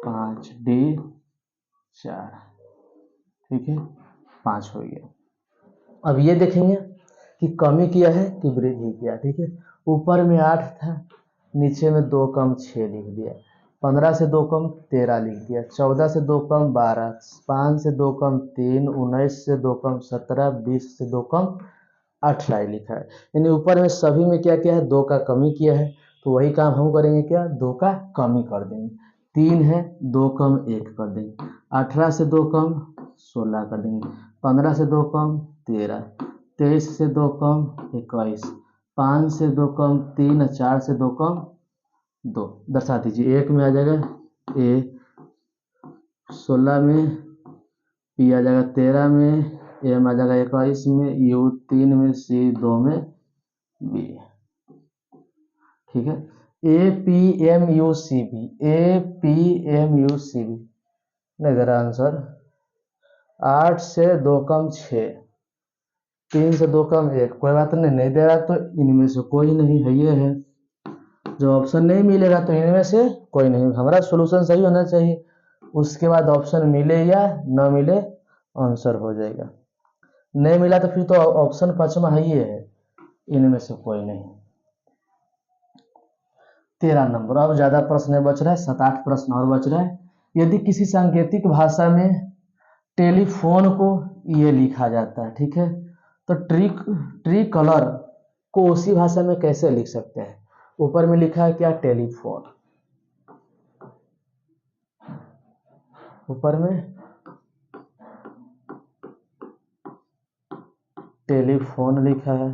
5 D, 4, ठीक है 5 हो गया। अब ये देखेंगे कि कमी किया है कि वृद्धि किया, ठीक है। ऊपर में 8 था, नीचे में 2 कम 6 लिख दिया, 15 से 2 कम 13 लिख दिया, 14 से 2 कम 12, 5 से 2 कम 3, 19 से 2 कम 17, 20 से 2 कम 18 लिखा है। यानी ऊपर में सभी में क्या किया है 2 का कमी किया है, तो वही काम हम करेंगे, क्या 2 का कमी कर देंगे। 3 है 2 कम 1 कर देंगे, 18 से 2 कम 16 कर देंगे, 15 से 2 कम 13, 23 से 2 कम 21, 5 से 2 कम 3, 4 से 2 कम 2 दर्शा दीजिए। 1 में आ जाएगा A, 16 में P आ जाएगा, 13 में M आ जाएगा, 21 में U, 3 में C, 2 में B, ठीक है। APMUCB, APMUCB नहीं दे रहा आंसर। 8 से 2 कम 6, 3 से 2 कम 1, कोई बात नहीं दे रहा तो इनमें से कोई नहीं है, ये है। जो ऑप्शन नहीं मिलेगा तो इनमें से कोई नहीं, हमारा सॉल्यूशन सही होना चाहिए। उसके बाद ऑप्शन मिले या न मिले आंसर हो जाएगा। नहीं मिला तो फिर तो ऑप्शन 5वां है, ये है, इनमें से कोई नहीं। 13 नंबर। अब ज्यादा प्रश्न बच रहा है, 7-8 प्रश्न और बच रहा है। यदि किसी सांकेतिक भाषा में टेलीफोन को ये लिखा जाता है, ठीक है, तो ट्री कलर को उसी भाषा में कैसे लिख सकते हैं। ऊपर में लिखा है क्या टेलीफोन, ऊपर में टेलीफोन लिखा है,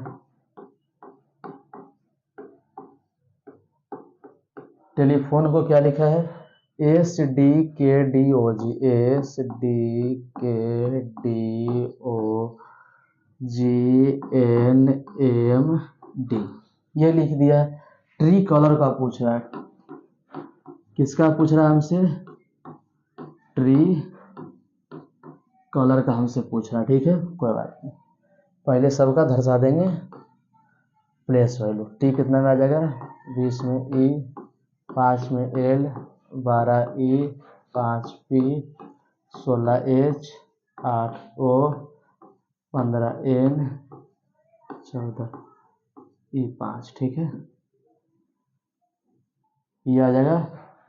टेलीफोन को क्या लिखा है SDKDOG, SDKDOGNMD ये लिख दिया है। ट्री कलर का पूछ रहा है, किसका पूछ रहा है हमसे, ट्री कलर का हमसे पूछ रहा है, ठीक है कोई बात नहीं। पहले सबका दर्शा देंगे प्लेस वैल्यू। टी कितना में आ जाएगा 20 में E, 5 में L, 12 E, 5 P, 16 H, 8 O, 15 N, 14 E, 5, ठीक है। ये आ जाएगा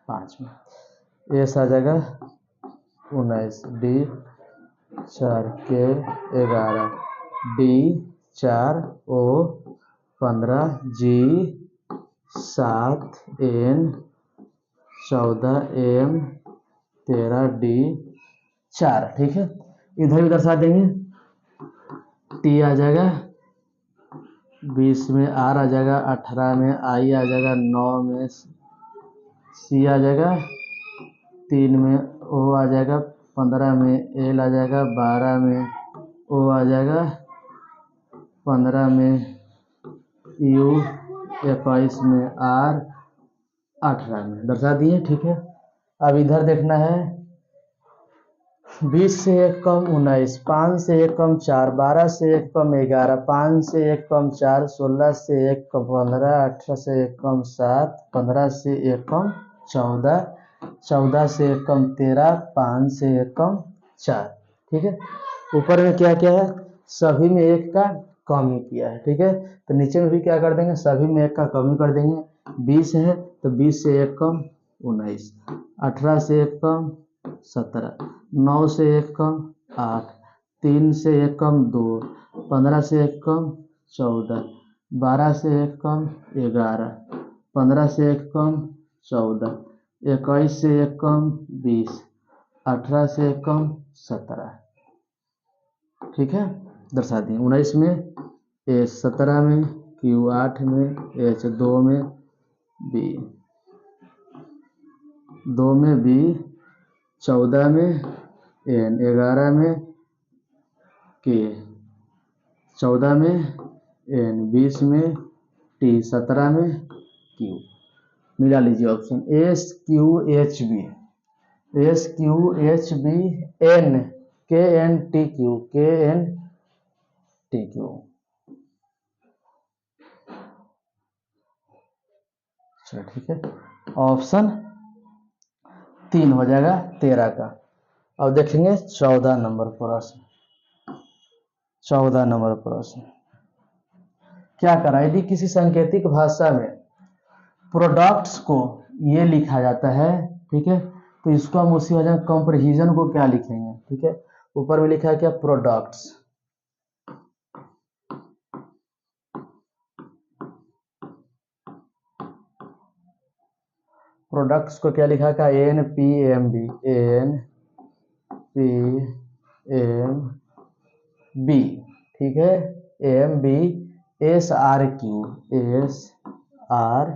5 में, S आ जाएगा 19, D 4 K 11, D 4 O 15, G 7, N 14, M 13, D 4, ठीक है। इधर भी दर्शा देंगे। T आ जाएगा 20 में, R आ जाएगा 18 में, I आ जाएगा 9 में, C आ जाएगा 3 में, O आ जाएगा 15 में, L आ जाएगा 12 में, O आ जाएगा 15 में, U 21 में, R 18 में दर्शा दिए, ठीक है। अब इधर देखना है 20 से 1 कम 19, 5 से 1 कम 4, 12 से 1 कम 11, 5 से 1 कम 4, 16 से 1 कम 15, 18 से 1 कम 7, 15 से 1 कम 14, 14 से 1 कम 13, 5 से 1 कम 4, ठीक है। ऊपर में क्या क्या है, सभी में 1 का कमी किया है, ठीक है। तो नीचे में भी क्या कर देंगे, सभी में 1 का कमी कर देंगे। 20 है तो 20 से 1 कम 19, 18 से 1 कम 17, 9 से 1 कम 8, 3 से 1 कम 2, 15 से 1 कम 14, 12 से 1 कम 11, 15 से 1 कम 14, 21 से 1 कम 20, 18 से 1 कम 17, ठीक है दर्शा दिए। 19 में, H 17 में, Q 8 में, H 2 में, B 2 में, B 14 में, N 11 में, के, 14 में एन, 20 में टी, 17 में क्यू। मिला लीजिए option S Q H B, S Q H B N K N T Q, K N T Q. चलो ठीक है, ऑप्शन 3 हो जाएगा 13 का। अब देखेंगे 14 नंबर प्रश्न। 14 नंबर प्रश्न क्या करा, यदि किसी सांकेतिक भाषा में प्रोडक्ट्स को ये लिखा जाता है, ठीक है, तो इसको हम उसी वजह कंपैरिजन को क्या लिखेंगे, ठीक है, ऊपर में लिखा है क्या, प्रोडक्ट्स। प्रोडक्ट्स को क्या लिखा है, N P M B, N P M B, ठीक है, M B S R Q, S R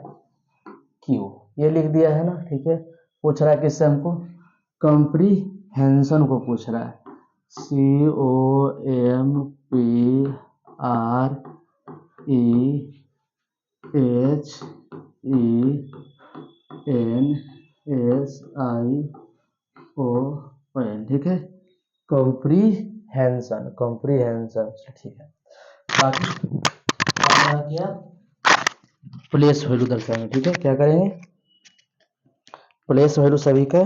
Q, ये लिख दिया है ना, ठीक है। पूछ रहा है किससे हमको, कंप्रीहेंशन को पूछ रहा है, C O M P R E H E N S I O N, ठीक है, कंप्रीहेंशन, कंप्रीहेंशन, ठीक है। बाकी क्या प्लेस वैल्यू दर्शाएंगे, ठीक है, क्या करेंगे, प्लेस वैल्यू सभी का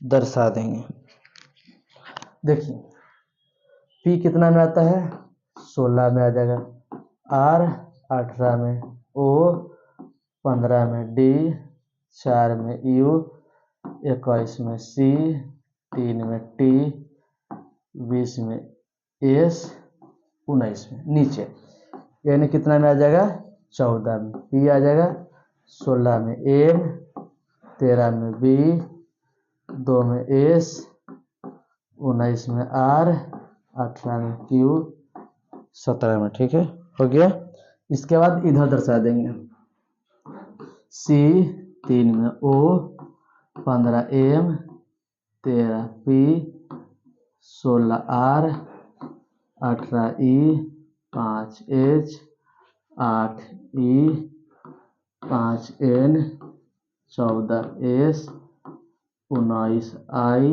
दर्शा देंगे। देखिए पी कितना में आता है, 16 में आ जाएगा, आर 18 में, ओ 15 में, डी 4 में, यू 21 में, सी 3 में, टी 20 में, एस 19 में। नीचे यानी कितना में आ जाएगा, 14 में, पी आ जाएगा 16 में, एम 13 में, बी 2 में, एस 19 में, आर 18 में, क्यू 17 में, ठीक है, हो गया। इसके बाद इधर दर्शा देंगे, सी 3 में, O 15, M 13, P 16, R 18, E 5, H 8, E 5, N 14, S 19, I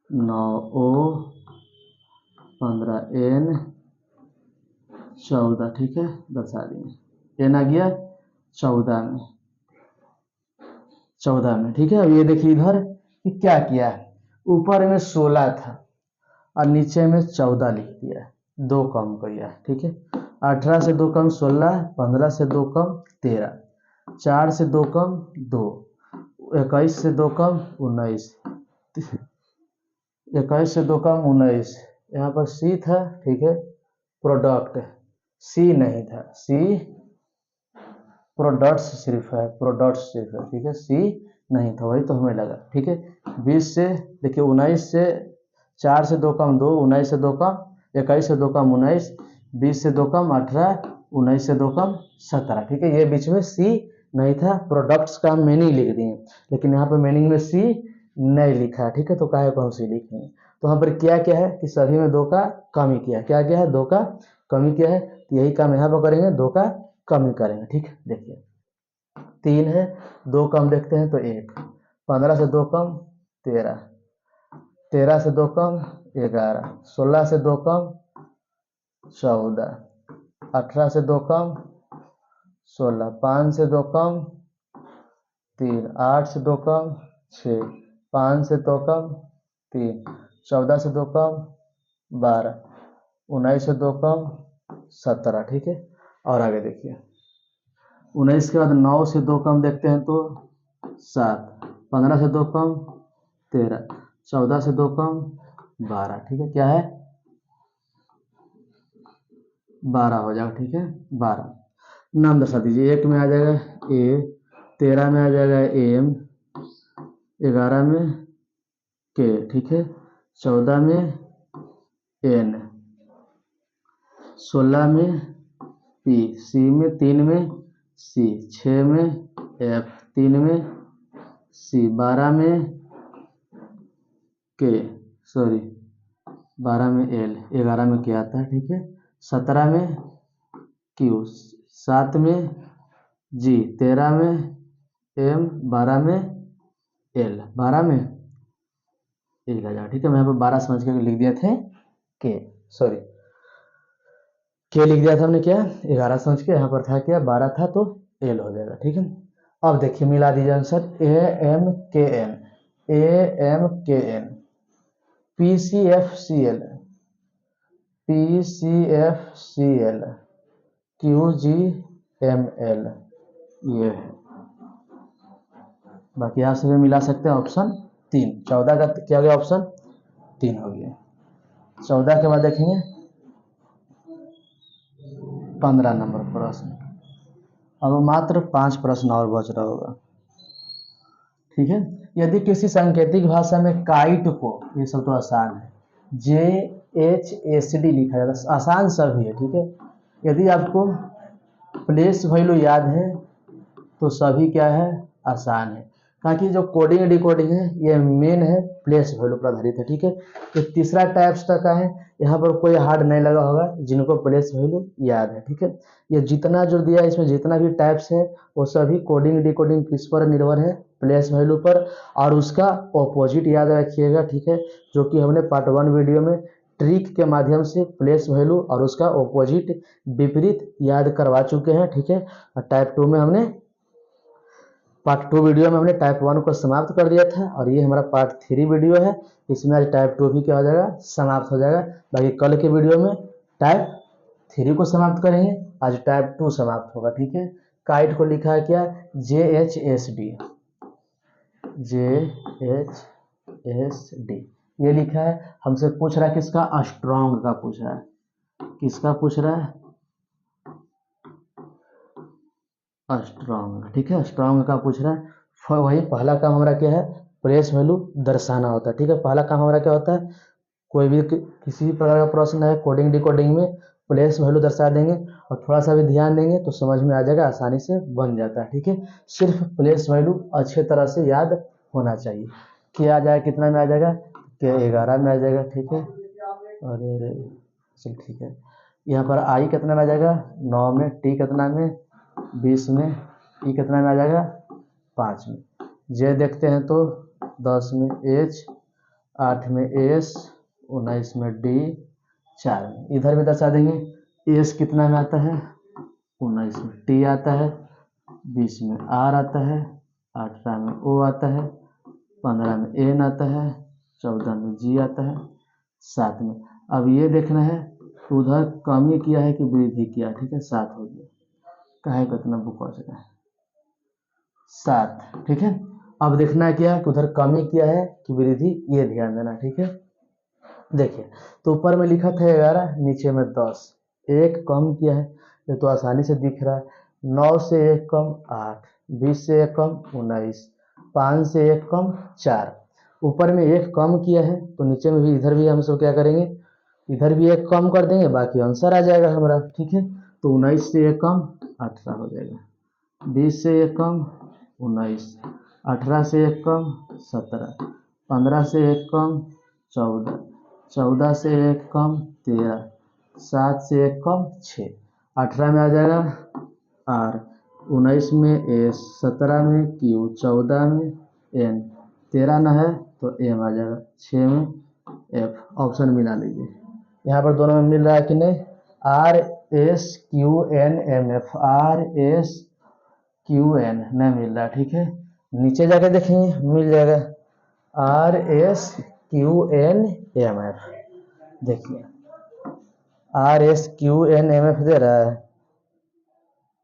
9, O 15, N 14, ठीक है, दर्शा देंगे। एन आ गया 14 में, 14 में, ठीक है। अब ये देखिए इधर कि क्या किया, ऊपर में 16 था और नीचे में 14 लिख दिया, 2 कम किया, ठीक है। 18 से 2 कम 16, 15 से 2 कम 13, 4 से 2 कम 2, 21 से 2 कम 19, 21 से 2 कम 19, यहाँ पर सी था, ठीक है, प्रोडक्ट सी नहीं था, सी प्रोडक्ट्स सिर्फ है, प्रोडक्ट्स सिर्फ है, ठीक है, सी नहीं था, वही तो हमें लगा, ठीक है। 20 से देखिए 19 से 4 से 2 कम 2, 19 से 2 कम 21 से 2 कम 19, 20 से 2 कम 18, 19 से 2 कम 17, ठीक है। ये बीच में सी नहीं था, प्रोडक्ट्स का मीनिंग लिख दिए, लेकिन यहाँ पर मीनिंग में सी नहीं लिखा है, ठीक है, तो काहे को हम सी लिखेंगे। तो यहाँ पर क्या क्या है कि सभी में 2 का कमी किया, क्या क्या है, 2 का कमी किया है, तो यही काम यहाँ पर करेंगे, 2 का कमी करेंगे, ठीक है। देखिए 3 है, 2 कम देखते हैं तो 1, 15 से 2 कम 13, 13 से 2 कम 11, 16 से 2 कम 14, 18 से 2 कम 16, 5 से 2 कम 3, 8 से 2 कम 6, 5 से 2 कम 3, 14 से 2 कम 12, 19 से 2 कम 17, ठीक है। और आगे देखिए 19 के बाद 9 से 2 कम देखते हैं तो 7, 15 से 2 कम 13, 14 से 2 कम 12, ठीक है, क्या है 12 हो जाएगा, ठीक है, 12। नाम दर्शा दीजिए, 1 में आ जाएगा ए, 13 में आ जाएगा एम, 11 में के, ठीक है, 14 में एन, 16 में पी, सी में 3 में सी, 6 में एफ, 3 में सी, 12 में के, सॉरी 12 में एल, 11 में क्या आता है, ठीक है, 17 में क्यू, 7 में जी, 13 में एम, 12 में एल, 12 में एल आ जाएगा, ठीक है। मैं यहाँ पर 12 समझ के लिख दिए थे के, सॉरी के लिख दिया था हमने, क्या 11 समझ के, यहाँ पर था क्या 12 था तो एल हो जाएगा, ठीक है। अब देखिए मिला दीजिए answer, A M K N, A M K N, P C F C L, P C F C L, Q G M L, ये है। बाकी आप सभी मिला सकते हैं ऑप्शन 3, 14 का क्या हो गया, ऑप्शन 3 हो गया। 14 के बाद देखेंगे 15 नंबर प्रश्न। अब मात्र 5 प्रश्न और बच रहा होगा, ठीक है। यदि किसी सांकेतिक भाषा में काइट को, ये सब तो आसान है, JHSD लिखा जाता है, आसान सभी है, ठीक है। यदि आपको प्लेस वैल्यू याद है तो सभी क्या है, आसान है। ताकि जो कोडिंग डिकोडिंग है ये मेन है, प्लेस वैल्यू पर आधारित है, ठीक है। तो तीसरा टाइप्स तक का है, यहाँ पर कोई हार्ड नहीं लगा होगा जिनको प्लेस वैल्यू याद है, ठीक है। ये जितना जो दिया है इसमें जितना भी टाइप्स है वो सभी कोडिंग डिकोडिंग किस पर निर्भर है, प्लेस वैल्यू पर, और उसका ऑपोजिट याद रखिएगा, ठीक है। जो कि हमने पार्ट 1 वीडियो में ट्रिक के माध्यम से प्लेस वैल्यू और उसका ऑपोजिट विपरीत याद करवा चुके हैं, ठीक है। और टाइप 2 में हमने पार्ट 2 वीडियो में हमने टाइप 1 को समाप्त कर दिया था, और ये हमारा पार्ट 3 वीडियो है, इसमें आज टाइप 2 भी क्या हो जाएगा, समाप्त हो जाएगा। बाकी कल के वीडियो में टाइप 3 को समाप्त करेंगे, आज टाइप 2 समाप्त होगा, ठीक है। काइट को लिखा है क्या, JHSD, JHSD ये लिखा है। हमसे पूछ रहा है किसका, स्ट्रॉन्ग का पूछ रहा है, किसका पूछ रहा है, स्ट्रॉन्ग, ठीक है, स्ट्रॉन्ग का पूछ रहा है। वही पहला काम हमारा क्या है, प्लेस वैल्यू दर्शाना होता है, ठीक है। पहला काम हमारा क्या होता है, कोई भी किसी भी प्रकार का प्रश्न है कोडिंग डिकोडिंग में प्लेस वैल्यू दर्शा देंगे और थोड़ा सा भी ध्यान देंगे तो समझ में आ जाएगा, आसानी से बन जाता है, ठीक है। सिर्फ प्लेस वैल्यू अच्छे तरह से याद होना चाहिए। क्या आ जाएगा, कितना में आ जाएगा, क्या 11 में आ जाएगा, ठीक है। अरे अरे चल ठीक है, यहाँ पर आई कितना में आ जाएगा, 9 में, टी कितना में, 20 में, ई कितना में आ जाएगा, 5 में, जे देखते हैं तो 10 में, एच 8 में, एस 19 में, डी 4 में, इधर भी दर्शा देंगे। एस कितना में आता है, 19 में, टी आता है 20 में, आर आता है 18 में, ओ आता है 15 में, एन आता है 14 में, जी आता है 7 में। अब ये देखना है उधर कमी किया है कि वृद्धि किया, ठीक है। 7 हो गया, काहे कितना बुक हो सका है, 7, ठीक है। अब देखना है क्या है कि उधर कमी किया है कि वृद्धि, ये ध्यान देना, ठीक है। देखिए तो ऊपर में लिखा था 11, नीचे में 10, एक कम किया है, ये तो आसानी से दिख रहा है। 9 से 1 कम 8, 20 से 1 कम 19, 5 से 1 कम 4, ऊपर में 1 कम किया है तो नीचे में भी, इधर भी हम सब क्या करेंगे, इधर भी 1 कम कर देंगे, बाकी आंसर आ जाएगा हमारा, ठीक है। तो 19 से 1 कम 18 हो जाएगा, 20 से 1 कम 19, 18 से 1 कम 17, 15 से 1 कम 14, 14 से 1 कम 13, 7 से 1 कम 6, 18 में आ जाएगा आर, 19 में एस, 17 में क्यू, 14 में एन, 13 ना है तो एम आ जाएगा, 6 में एफ। ऑप्शन मिला लीजिए, यहाँ पर दोनों में मिल रहा है कि नहीं, R S Q N M F, R S Q N नहीं मिल रहा, ठीक है। नीचे जाके देखेंगे मिल जाएगा, R S Q N M F, देखिए R S Q N M F दे रहा है,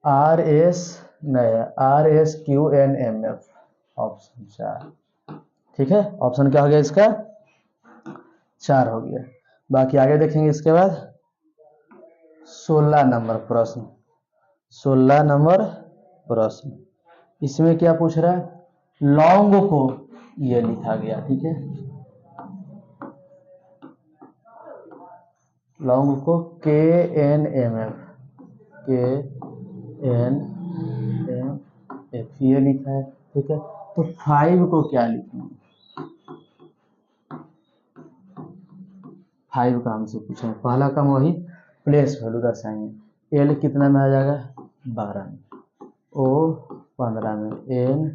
आर एस नहीं है, R S Q N M F, option 4, ठीक है। ऑप्शन क्या हो गया इसका, 4 हो गया। बाकी आगे देखेंगे इसके बाद 16 नंबर प्रश्न, 16 नंबर प्रश्न, इसमें क्या पूछ रहा है, लॉन्ग को ये लिखा गया, ठीक है, लॉन्ग को के एन एम एफ, के एन एम एफ ये लिखा है, ठीक है। तो 5 को क्या लिखेंगे, 5 का हमसे पूछा है। पहला काम वही प्लेस वैल्यू दर्शाएंगे। एल कितना में आ जाएगा 12 में, ओ 15 में, एन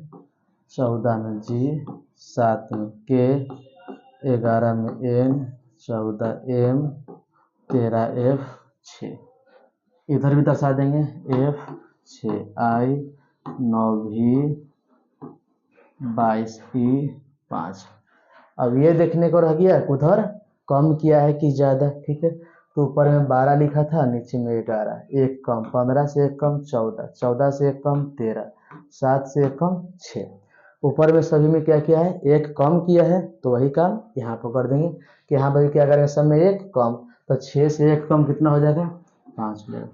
14 में, जी 7 में, के 11 में, एन 14, एम 13, एफ 6। इधर भी दर्शा देंगे एफ 6, आई 9, भी 22, ई 5। अब ये देखने को रह गया उधर कम किया है कि ज़्यादा। ठीक है, तो ऊपर में 12 लिखा था, नीचे में 11, एक कम, 15 से एक कम 14, 14 से एक कम 13, 7 से एक कम 6। ऊपर में सभी में क्या किया है, एक कम किया है, तो वही काम यहाँ पर कर देंगे कि यहाँ पर क्या करेंगे, सब में एक कम, तो 6 से एक कम कितना हो जाएगा 5 में,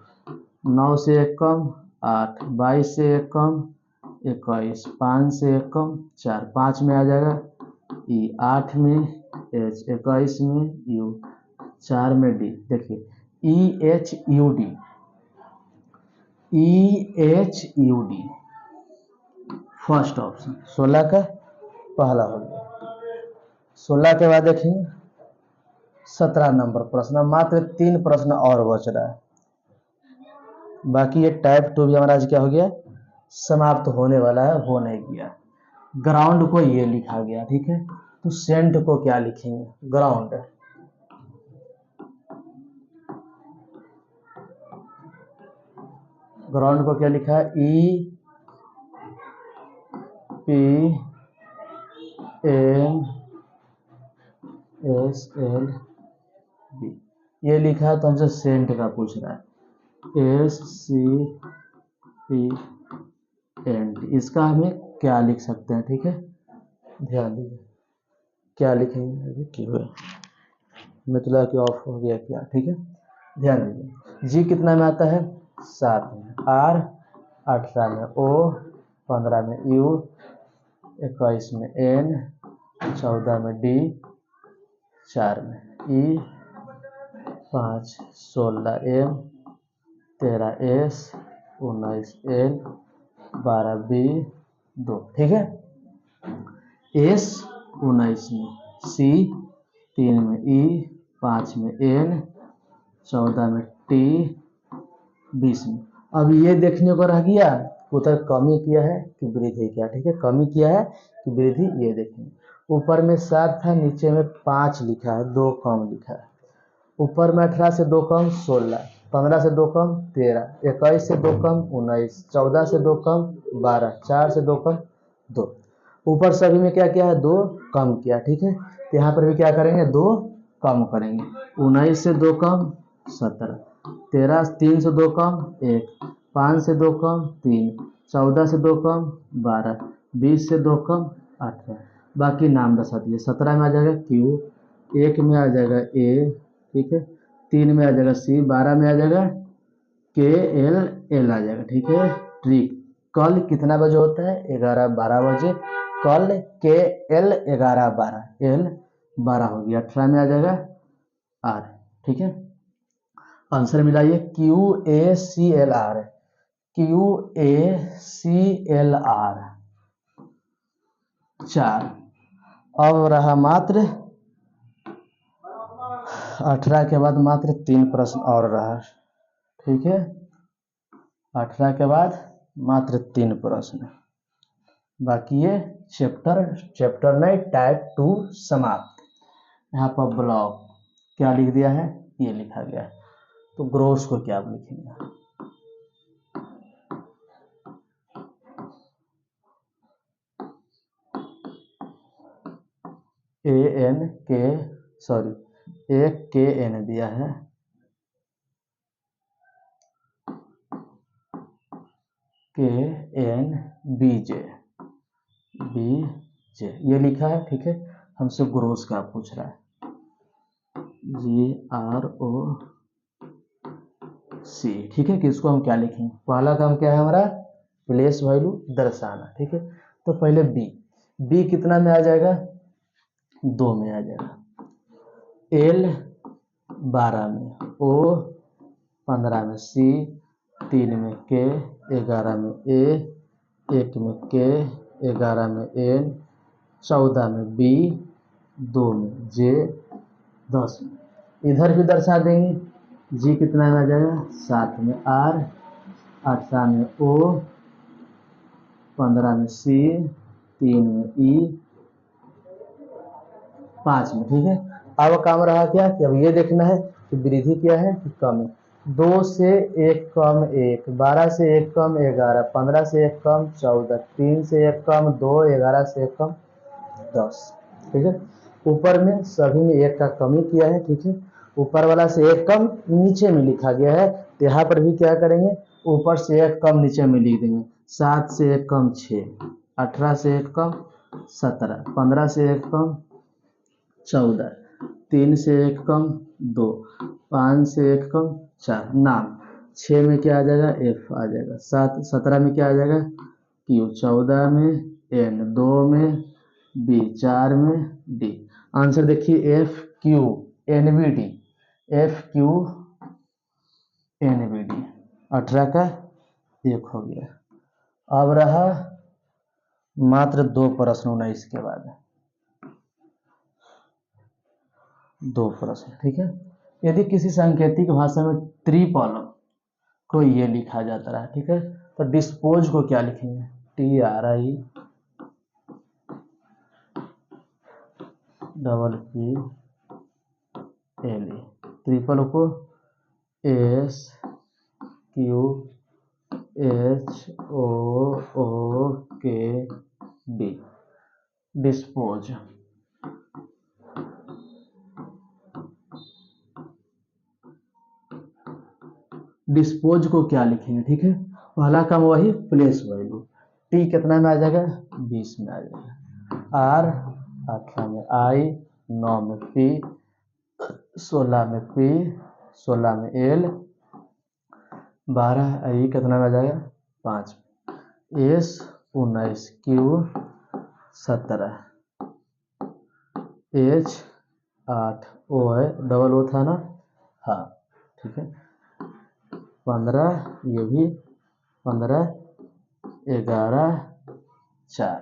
9 से एक कम 8, 22 से एक कम 21, 5 से एक कम 4, 5 में आ जाएगा ई, 8 में एच, 21 में यू, 4 में डी। देखिए E H U D, E H U D first option 16 का पहला हो गया। 16 के बाद देखेंगे 17 नंबर प्रश्न, मात्र 3 प्रश्न और बच रहा है, बाकी ये टाइप 2 भी हमारा आज क्या हो गया, समाप्त होने वाला है, हो नहीं गया। ग्राउंड को ये लिखा गया, ठीक है, तो सेंट को क्या लिखेंगे, ग्राउंड, ग्राउंड को क्या लिखा है, E P M S L B, ये लिखा है, तो हमसे सेंट का पूछ रहा है, S C P N T, इसका हमें क्या लिख सकते हैं, ठीक है, ध्यान दीजिए क्या लिखेंगे, अभी ठीक है, मतलब कि ऑफ हो गया क्या, ठीक है, ध्यान दीजिए। जी कितना में आता है 7 में, आर 18 में, ओ 15 में, यू 21 में, एन 14 में, डी 4 में, ई 5, 16, एम 13, एस 19, एल 12, बी 2, ठीक है, एस 19 में, सी 3 में, ई 5 में, एन 14 में, टी 20 में। अब ये देखने को रह गया उधर कमी किया है कि वृद्धि किया, ठीक है, कमी किया है कि वृद्धि, ये देखेंगे। ऊपर में 7 था, नीचे में 5 लिखा है, 2 कम लिखा है। ऊपर में 18 से 2 कम 16, 15 से 2 कम 13, 21 से 2 कम 19, 14 से 2 कम 12, 4 से 2 कम 2। ऊपर सभी में क्या किया है, 2 कम किया, ठीक है, तो यहाँ पर भी क्या करेंगे, 2 कम करेंगे। 19 से 2 कम 17, 13, 3 से 2 कम 1, 5 से 2 कम 3, 14 से 2 कम 12, 20 से 2 कम 18। बाकी नाम दर्शा दिए। 17 में आ जाएगा क्यू, 1 में आ जाएगा ए, ठीक है, 3 में आ जाएगा सी, 12 में आ जाएगा के, एल एल आ जाएगा, ठीक है। ट्रिक, कल कितना बजे होता है, 11-12 बजे, कल के एल 11-12, एल 12 हो गया, 18 में आ जाएगा आर, ठीक है। आंसर मिलाइए, Q A C L R, Q A C L R 4। अब रहा मात्र 18 के बाद मात्र 3 प्रश्न और रहा, ठीक है, 18 के बाद मात्र 3 प्रश्न, बाकी ये चैप्टर नहीं, टाइप 2 समाप्त। यहाँ पर ब्लॉक क्या लिख दिया है, ये लिखा गया है, तो ग्रोस को क्या लिखेंगे, ए एन के, सॉरी एक के एन दिया है, K N B J, B J ये लिखा है, ठीक है। हमसे ग्रोस का पूछ रहा है, जी आर ओ सी, ठीक है, कि इसको हम क्या लिखेंगे, पहला काम क्या है हमारा, प्लेस वैल्यू दर्शाना, ठीक है। तो पहले बी, बी कितना में आ जाएगा, 2 में आ जाएगा, एल 12 में, ओ 15 में, सी 3 में, के 11 में, ए 1 में, के 11 में, एन 14 में, बी 2 में, जे 10 में। इधर भी दर्शा देंगे। जी कितना में आ जाएगा, 7 में R, 18 में O, 15 में C, 3 में E, 5 में। ठीक है, अब काम रहा क्या कि अब ये देखना है कि वृद्धि क्या है कि कम है। 2 से 1 कम 1, 12 से 1 कम 11, 15 से 1 कम 14, 3 से 1 कम 2, 11 से 1 कम 10। ठीक है, ऊपर में सभी में 1 का कमी किया है। ठीक है, ऊपर वाला से 1 कम नीचे में लिखा गया है, तो यहाँ पर भी क्या करेंगे, ऊपर से 1 कम नीचे में लिख देंगे। 7 से 1 कम 6, 18 से 1 कम 17, 15 से 1 कम 14, 3 से 1 कम 2, 5 से 1 कम 4, नाम। 6 में क्या आ जाएगा, F आ जाएगा। 17 में क्या आ जाएगा, Q, 14 में N, 2 में B, 4 में D। आंसर देखिए F Q NBD, F Q NBD। 18 का 1 हो गया। अब रहा मात्र 2 प्रश्न 19 के बाद, 2 प्रश्न। ठीक है, यदि किसी सांकेतिक भाषा में ट्रिपल को ये लिखा जाता रहा, ठीक है, तो डिस्पोज को क्या लिखेंगे, TRI डबल PLE, ट्रिपल को SQHOOKD, डिस्पोज। डिस्पोज को क्या लिखेंगे, ठीक है, पहला काम वही प्लेस वैल्यू। टी कितना में आ जाएगा, 20 में आ जाएगा। आर 18 में I, 9 में P, 16 में P, 16 में L, 12 I कितना में आ जाएगा, 5 में S, 19 Q, 17 H, 8 O है, डबल O था ना, हाँ ठीक है, 15, ये भी 15, 11, 4।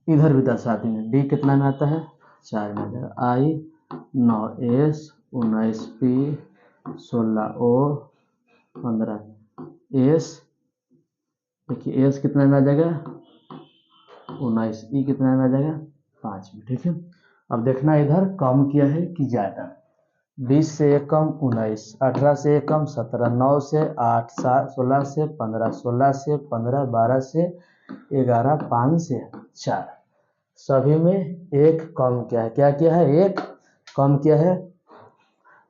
इधर भी दर्शा देंगे, डी कितना में आता है, 4 में आ जाएगा। I, 9 S, 19 P, 16 O, 15 S, देखिए S कितना में आ जाएगा, 19 E कितना में आ जाएगा, 5 में। ठीक है, अब देखना इधर कम किया है कि ज़्यादा। 20 से 1 कम 19, 18 से 1 कम 17, 9 से 8, 7, 16 से 15, 16 से 15, 12 से 11, 5 से 4। सभी में 1 कम किया है, क्या किया है, 1 कम किया है।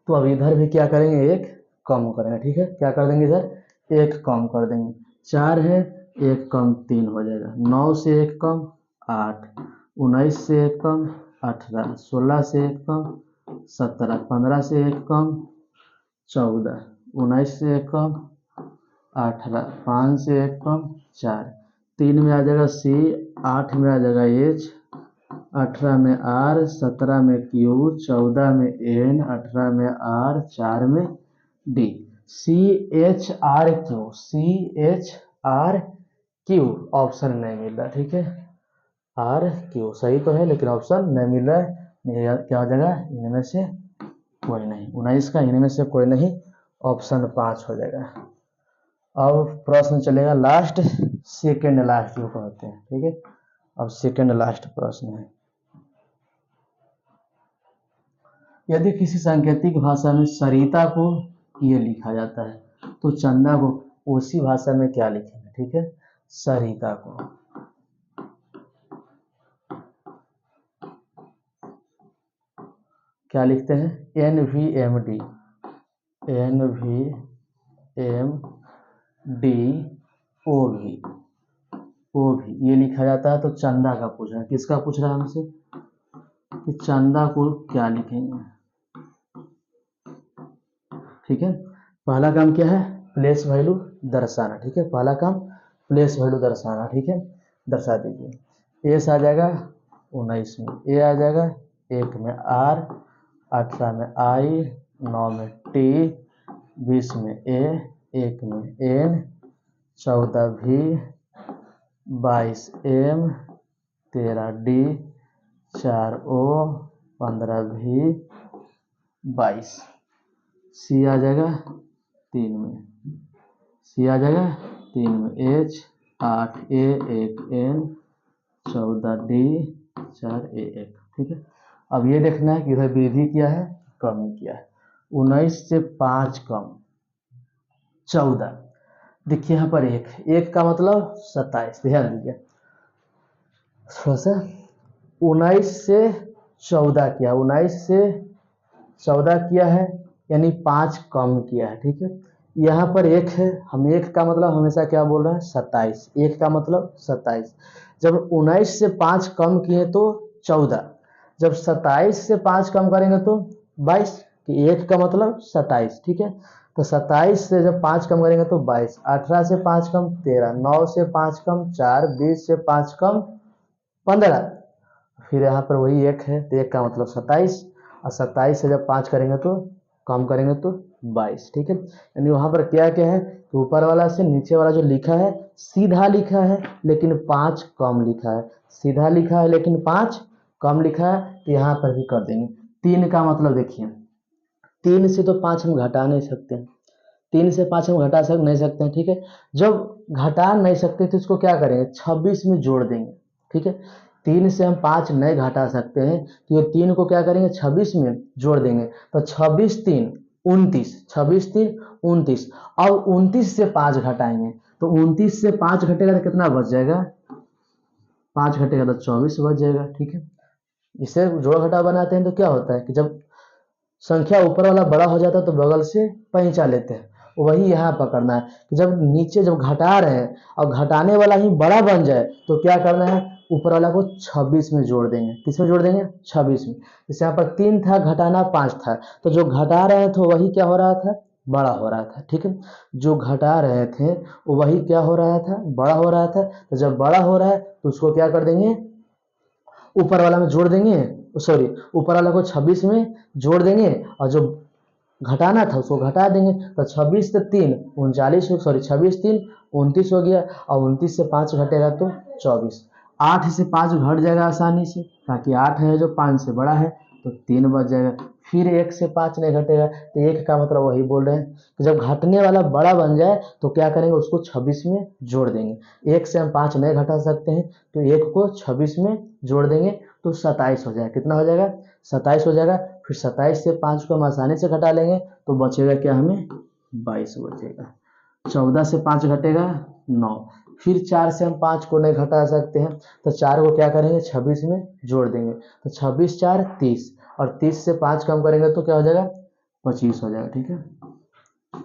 तो अब इधर भी क्या करेंगे, 1 कम करेंगे। ठीक है, क्या कर देंगे, इधर 1 कम कर देंगे। 4 है, 1 कम 3 हो जाएगा। 9 से 1 कम 8, 19 से 1 कम 18, 16 से 1 कम 17, 15 से 1 कम 14, 19 से 1 कम 18, 5 से 1 कम 4, 3 में आ जाएगा C, 8 में आ जाएगा H, 18 में R, 17 में Q, 14 में N, 18 में R, 4 में D। CHRQ, CHRQ ऑप्शन नहीं मिल रहा। ठीक है, RQ सही तो है लेकिन ऑप्शन नहीं मिल रहा है। क्या हो जाएगा, इनमें से कोई नहीं, 19 का इनमें से कोई नहीं, ऑप्शन 5 हो जाएगा। अब प्रश्न चलेगा लास्ट, सेकेंड लास्ट जो कहते हैं। ठीक है, अब सेकेंड लास्ट प्रश्न है, यदि किसी सांकेतिक भाषा में सरिता को ये लिखा जाता है तो चंदा को उसी भाषा में क्या लिखेंगे। ठीक है, सरिता को क्या लिखते हैं, NVMD, NVMD ये लिखा जाता है। तो चंदा का पूछ रहा है, किसका पूछ रहा है हमसे कि चंदा को क्या लिखेंगे। ठीक है, पहला काम क्या है, प्लेस वैल्यू दर्शाना। ठीक है, पहला काम प्लेस वैल्यू दर्शाना। ठीक है, दर्शा दीजिए। एस आ जाएगा 19 में, ए आ जाएगा 1 में आर, 18 में आई, 9 में टी, 20 में ए, 1 में एन, 14 भी, 22 एम, 13 डी, 4 ओ, 15 भी, 22, सी आ जाएगा 3 में, सी आ जाएगा 3 में, एच 8, ए 1, एन 14, डी 4, ए 1। ठीक है, अब ये देखना है कि इधर वृद्धि किया है कमी किया है। 19 से 5 कम 14, देखिए यहाँ पर एक का मतलब 27, ध्यान दीजिए थोड़ा सा। 19 से 14 किया, 19 से 14 किया है यानी 5 कम किया है। ठीक है, यहाँ पर 1 है, हम 1 का मतलब हमेशा क्या बोल रहे हैं 27, 1 का मतलब 27। जब 19 से 5 कम किए तो 14, जब 27 से 5 कम करेंगे तो 22, कि 1 का मतलब 27। ठीक है, तो 27 से जब 5 कम करेंगे तो 22, 18 से 5 कम 13, 9 से 5 कम 4, 20 से 5 कम 15, फिर यहाँ पर वही 1 है तो 1 का मतलब 27, और 27 से जब 5 करेंगे तो कम करेंगे तो 22। ठीक है, यानी वहाँ पर क्या क्या है तो ऊपर वाला से नीचे वाला जो लिखा है सीधा लिखा है लेकिन 5 कम लिखा है, सीधा लिखा है लेकिन 5 कम लिखा है, तो यहाँ पर भी कर देंगे। 3 का मतलब देखिए, 3 से तो 5 हम घटा नहीं सकते हैं, 3 से 5 हम घटा नहीं सकते हैं। ठीक है, जब घटा नहीं सकते तो इसको क्या करेंगे 26 में जोड़ देंगे। ठीक है, 3 से हम 5 नहीं घटा सकते हैं तो ये 3 को क्या करेंगे 26 में जोड़ देंगे, तो 26 3 29, 26 3 29। अब 29 से 5 घटाएंगे तो 29 से 5 घटेगा तो कितना बच जाएगा, 5 घटेगा तो 24 बच जाएगा। ठीक है, इसे जोड़ घटा बनाते हैं तो क्या होता है कि जब संख्या ऊपर वाला बड़ा हो जाता है तो बगल से पैंचा लेते हैं, वही यहाँ पकड़ना है कि जब नीचे जब घटा रहे हैं और घटाने वाला ही बड़ा बन जाए तो क्या करना है ऊपर वाला को 26 में जोड़ देंगे। किसमें जोड़ देंगे 26 में। जैसे यहाँ पर 3 था घटाना 5 था, तो जो घटा रहे थे वही क्या हो रहा था बड़ा हो रहा था। ठीक है, जो घटा रहे थे वही क्या हो रहा था बड़ा हो रहा था, तो जब बड़ा हो रहा है तो उसको क्या कर देंगे ऊपर वाला में जोड़ देंगे, सॉरी ऊपर वाला को 26 में जोड़ देंगे और जो घटाना था उसको घटा देंगे, तो 26 से 3 39, सॉरी 26 3 29 हो गया, और 29 से 5 घटेगा तो 24। 8 से 5 घट जाएगा आसानी से, ताकि 8 है जो 5 से बड़ा है तो 3 बच जाएगा। फिर 1 से 5 नहीं घटेगा, तो 1 का मतलब वही बोल रहे हैं कि जब घटने वाला बड़ा बन जाए तो क्या करेंगे उसको 26 में जोड़ देंगे। 1 से हम 5 नहीं घटा सकते हैं तो 1 को 26 में जोड़ देंगे तो 27 हो जाएगा। कितना हो जाएगा 27 हो जाएगा। फिर 27 से 5 को हम आसानी से घटा लेंगे तो बचेगा क्या हमें 22 बचेगा। 14 से 5 घटेगा 9, फिर 4 से हम 5 को नहीं घटा सकते हैं तो 4 को क्या करेंगे 26 में जोड़ देंगे, तो 26 4 30, और 30 से 5 कम करेंगे तो क्या हो जाएगा 25 हो जाएगा। ठीक है,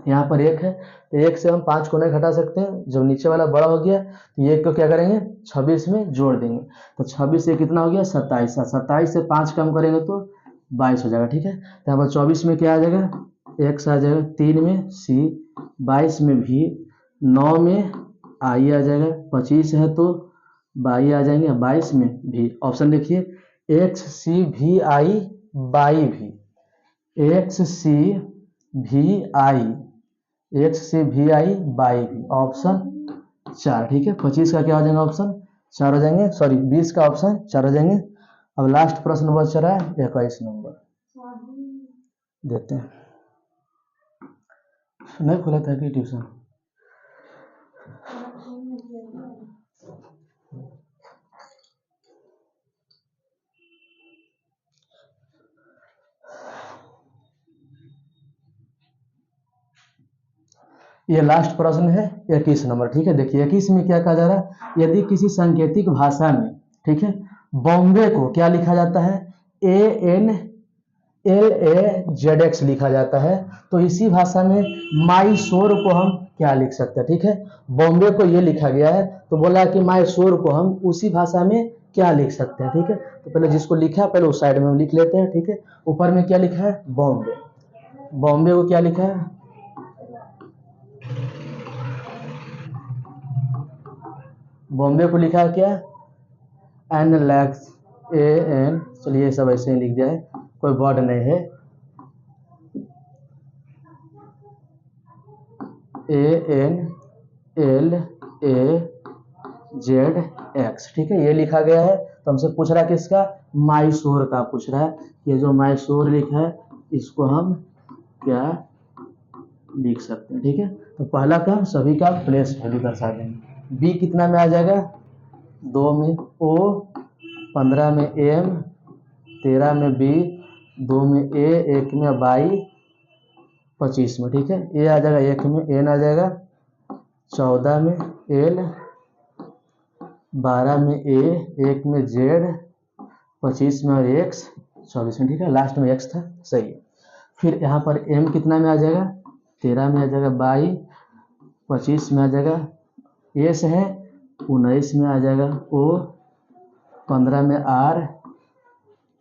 यहाँ पर 1 है तो 1 से हम 5 को नहीं घटा सकते हैं, जब नीचे वाला बड़ा हो गया तो 1 को क्या करेंगे 26 में जोड़ देंगे, तो 26 से कितना हो गया 27, 27 से 5 कम करेंगे तो 22 हो जाएगा। ठीक है, तो यहाँ पर 24 में क्या आ जाएगा x आ जाएगा, 3 में c, 22 में v, 9 में i आ जाएगा, 25 है तो बाई आ जाएंगे, 22 में v। ऑप्शन देखिए x c v i by v, X C V I, X C V I by V, option 4। ठीक है, 25 का क्या हो जाएगा ऑप्शन 4 हो जाएंगे, सॉरी 20 का ऑप्शन 4 हो जाएंगे। अब लास्ट प्रश्न बच रहा है 21 नंबर देते हैं। नहीं खुला था कि ट्यूशन ये लास्ट प्रश्न है 21 नंबर। ठीक है, देखिए 21 में क्या कहा जा रहा है, यदि किसी सांकेतिक भाषा में ठीक है बॉम्बे को क्या लिखा जाता है ANLAZX लिखा जाता है, तो इसी भाषा में माइसोर को हम क्या लिख सकते हैं। ठीक है, बॉम्बे को ये लिखा गया है तो बोला कि माइसोर को हम उसी भाषा में क्या लिख सकते हैं। ठीक है, तो पहले जिसको लिखा है पहले उस साइड में लिख लेते हैं। ठीक है, ऊपर में क्या लिखा है बॉम्बे, बॉम्बे को क्या लिखा है बॉम्बे को लिखा है क्या एनलैक्स AN, चलिए सब ऐसे ही लिख दिया है, कोई वर्ड नहीं है, ANLAZX। ठीक है, ये लिखा गया है, तो हमसे पूछ रहा है किसका माइसोर का पूछ रहा है, ये जो माइसोर लिखा है इसको हम क्या लिख सकते हैं, ठीक है। तो पहला काम सभी का प्लेस वैल्यू दर्शा देंगे। बी कितना में आ जाएगा, 2 में ओ, 15 में एम, 13 में बी, 2 में ए, 1 में बाई, 25 में, ठीक है। ए आ जाएगा 1 में, एन आ जाएगा 14 में, एल 12 में, ए 1 में, जेड 25 में और एक्स 24 में, ठीक है। लास्ट में एक्स था, सही है। फिर यहाँ पर एम कितना में आ जाएगा, 13 में आ जाएगा बाई, 25 में आ जाएगा, एस है 19 में आ जाएगा ओ, 15 में आर,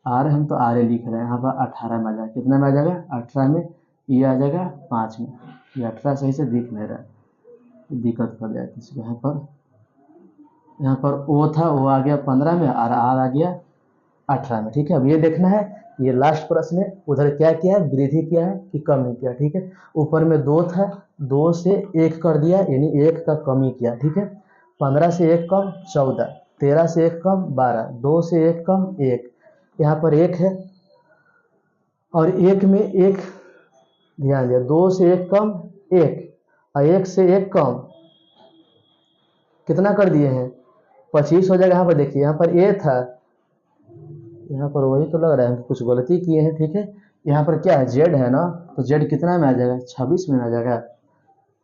आर हम तो आर ए लिख रहे हैं, यहाँ पर 18 में आ जाएगा, कितना में आ जाएगा 18 में, ये आ जाएगा 5 में, ये 18 सही से दिख नहीं रहा है, दिक्कत कर जाए किसी को। यहाँ पर ओ था, वो आ गया 15 में, और आर आ गया 18 में, ठीक है। अब ये देखना है, ये लास्ट प्रश्न है, उधर क्या किया है, वृद्धि किया है कि कमी किया, ठीक है। ऊपर में 2 था, 2 से 1 कर दिया, यानी 1 का कमी किया, ठीक है। 15 से 1 कम 14, 13 से 1 कम 12, 2 से 1 कम 1, यहाँ पर 1 है और 1 में 1, ध्यान दिया, 2 से 1 कम 1 और 1 से 1 कम कितना कर दिए हैं, 25 हो जाएगा। यहाँ पर देखिए, यहाँ पर ए था, यहाँ पर वही तो लग रहा है कुछ गलती किए हैं, ठीक है। यहाँ पर क्या है, जेड है ना, तो जेड कितना में आ जाएगा, 26 में आ जाएगा,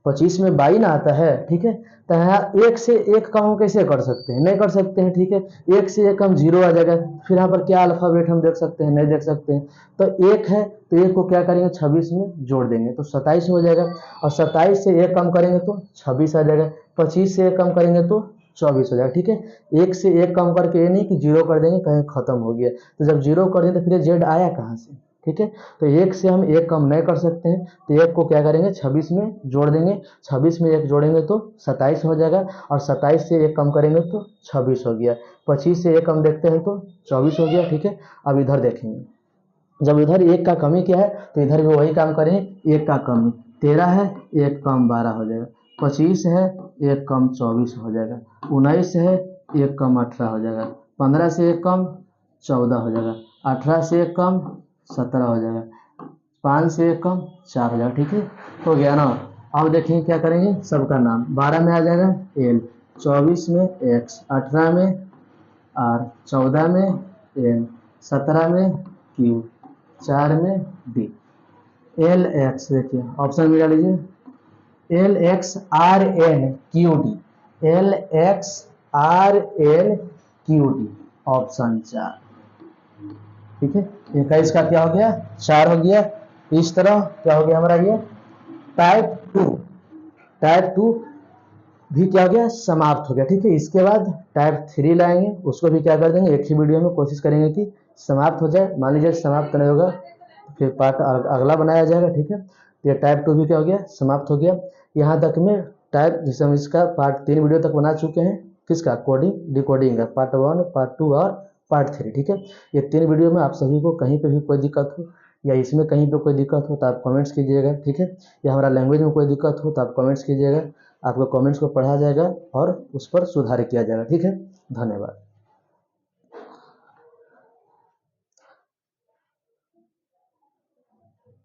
25 में बाई ना आता है, ठीक है। तो यहाँ 1 से 1 कम हम कैसे कर सकते हैं, नहीं कर सकते हैं, ठीक है। 1 से 1 कम 0 आ जाएगा, फिर यहाँ पर क्या अल्फाबेट हम देख सकते हैं, नहीं देख सकते हैं। तो 1 है तो 1 को क्या करेंगे, 26 में जोड़ देंगे तो 27 हो जाएगा, और 27 से 1 कम करेंगे तो 26 आ जाएगा, 25 से 1 कम करेंगे तो 24 हो जाएगा, ठीक है। 1 से 1 कम करके ये नहीं कि 0 कर देंगे कहीं खत्म हो गया, तो जब 0 कर दें तो फिर जेड आया कहाँ से, ठीक है। तो 1 से हम 1 कम नहीं कर सकते हैं, तो 1 को क्या करेंगे 26 में जोड़ देंगे, 26 में 1 जोड़ेंगे तो 27 हो जाएगा, और 27 से 1 कम करेंगे तो 26 हो गया, 25 से 1 कम देखते हैं तो 24 हो गया, ठीक है। अब इधर देखेंगे, जब इधर 1 का कमी क्या है तो इधर भी वही काम करें, 1 का कमी 13 है, 1 कम 12 हो जाएगा, 25 है 1 कम 24 हो जाएगा, 19 है 1 कम 18 हो जाएगा, 15 से 1 कम 14 हो जाएगा, 18 से 1 कम 17 हो जाएगा, 5 से 1 कम 4 हो जाएगा, ठीक है। हो गया ना। अब देखिए क्या करेंगे, सबका नाम 12 में आ जाएगा एल, 24 में एक्स, 18 में आर, 14 में एन, 17 में क्यू, 4 में डी। एल एक्स देखिए ऑप्शन मिला लीजिए, L X R N Q D, L X R N Q D, option 4, ठीक है। 21 का क्या हो गया, 4 हो गया। इस तरह क्या हो गया हमारा ये टाइप 2, टाइप 2 भी क्या हो गया, समाप्त हो गया, ठीक है। इसके बाद टाइप 3 लाएंगे, उसको भी क्या कर देंगे, एक ही वीडियो में कोशिश करेंगे कि समाप्त हो जाए। मान लीजिए समाप्त नहीं होगा फिर पार्ट अगला बनाया जाएगा, ठीक है। ये टाइप 2 भी क्या हो गया, समाप्त हो गया। यहाँ तक में टाइप, जैसे हम इसका पार्ट 3 वीडियो तक बना चुके हैं, किसका, कोडिंग डिकोडिंग का, पार्ट 1, पार्ट 2 और पार्ट 3, ठीक है। ये 3 वीडियो में आप सभी को कहीं पे भी कोई दिक्कत हो या इसमें कहीं पे कोई दिक्कत हो तो आप कमेंट्स कीजिएगा, ठीक है। या हमारा लैंग्वेज में कोई दिक्कत हो तो आप कमेंट्स कीजिएगा, आपको कमेंट्स को पढ़ा जाएगा और उस पर सुधार किया जाएगा, ठीक है। धन्यवाद।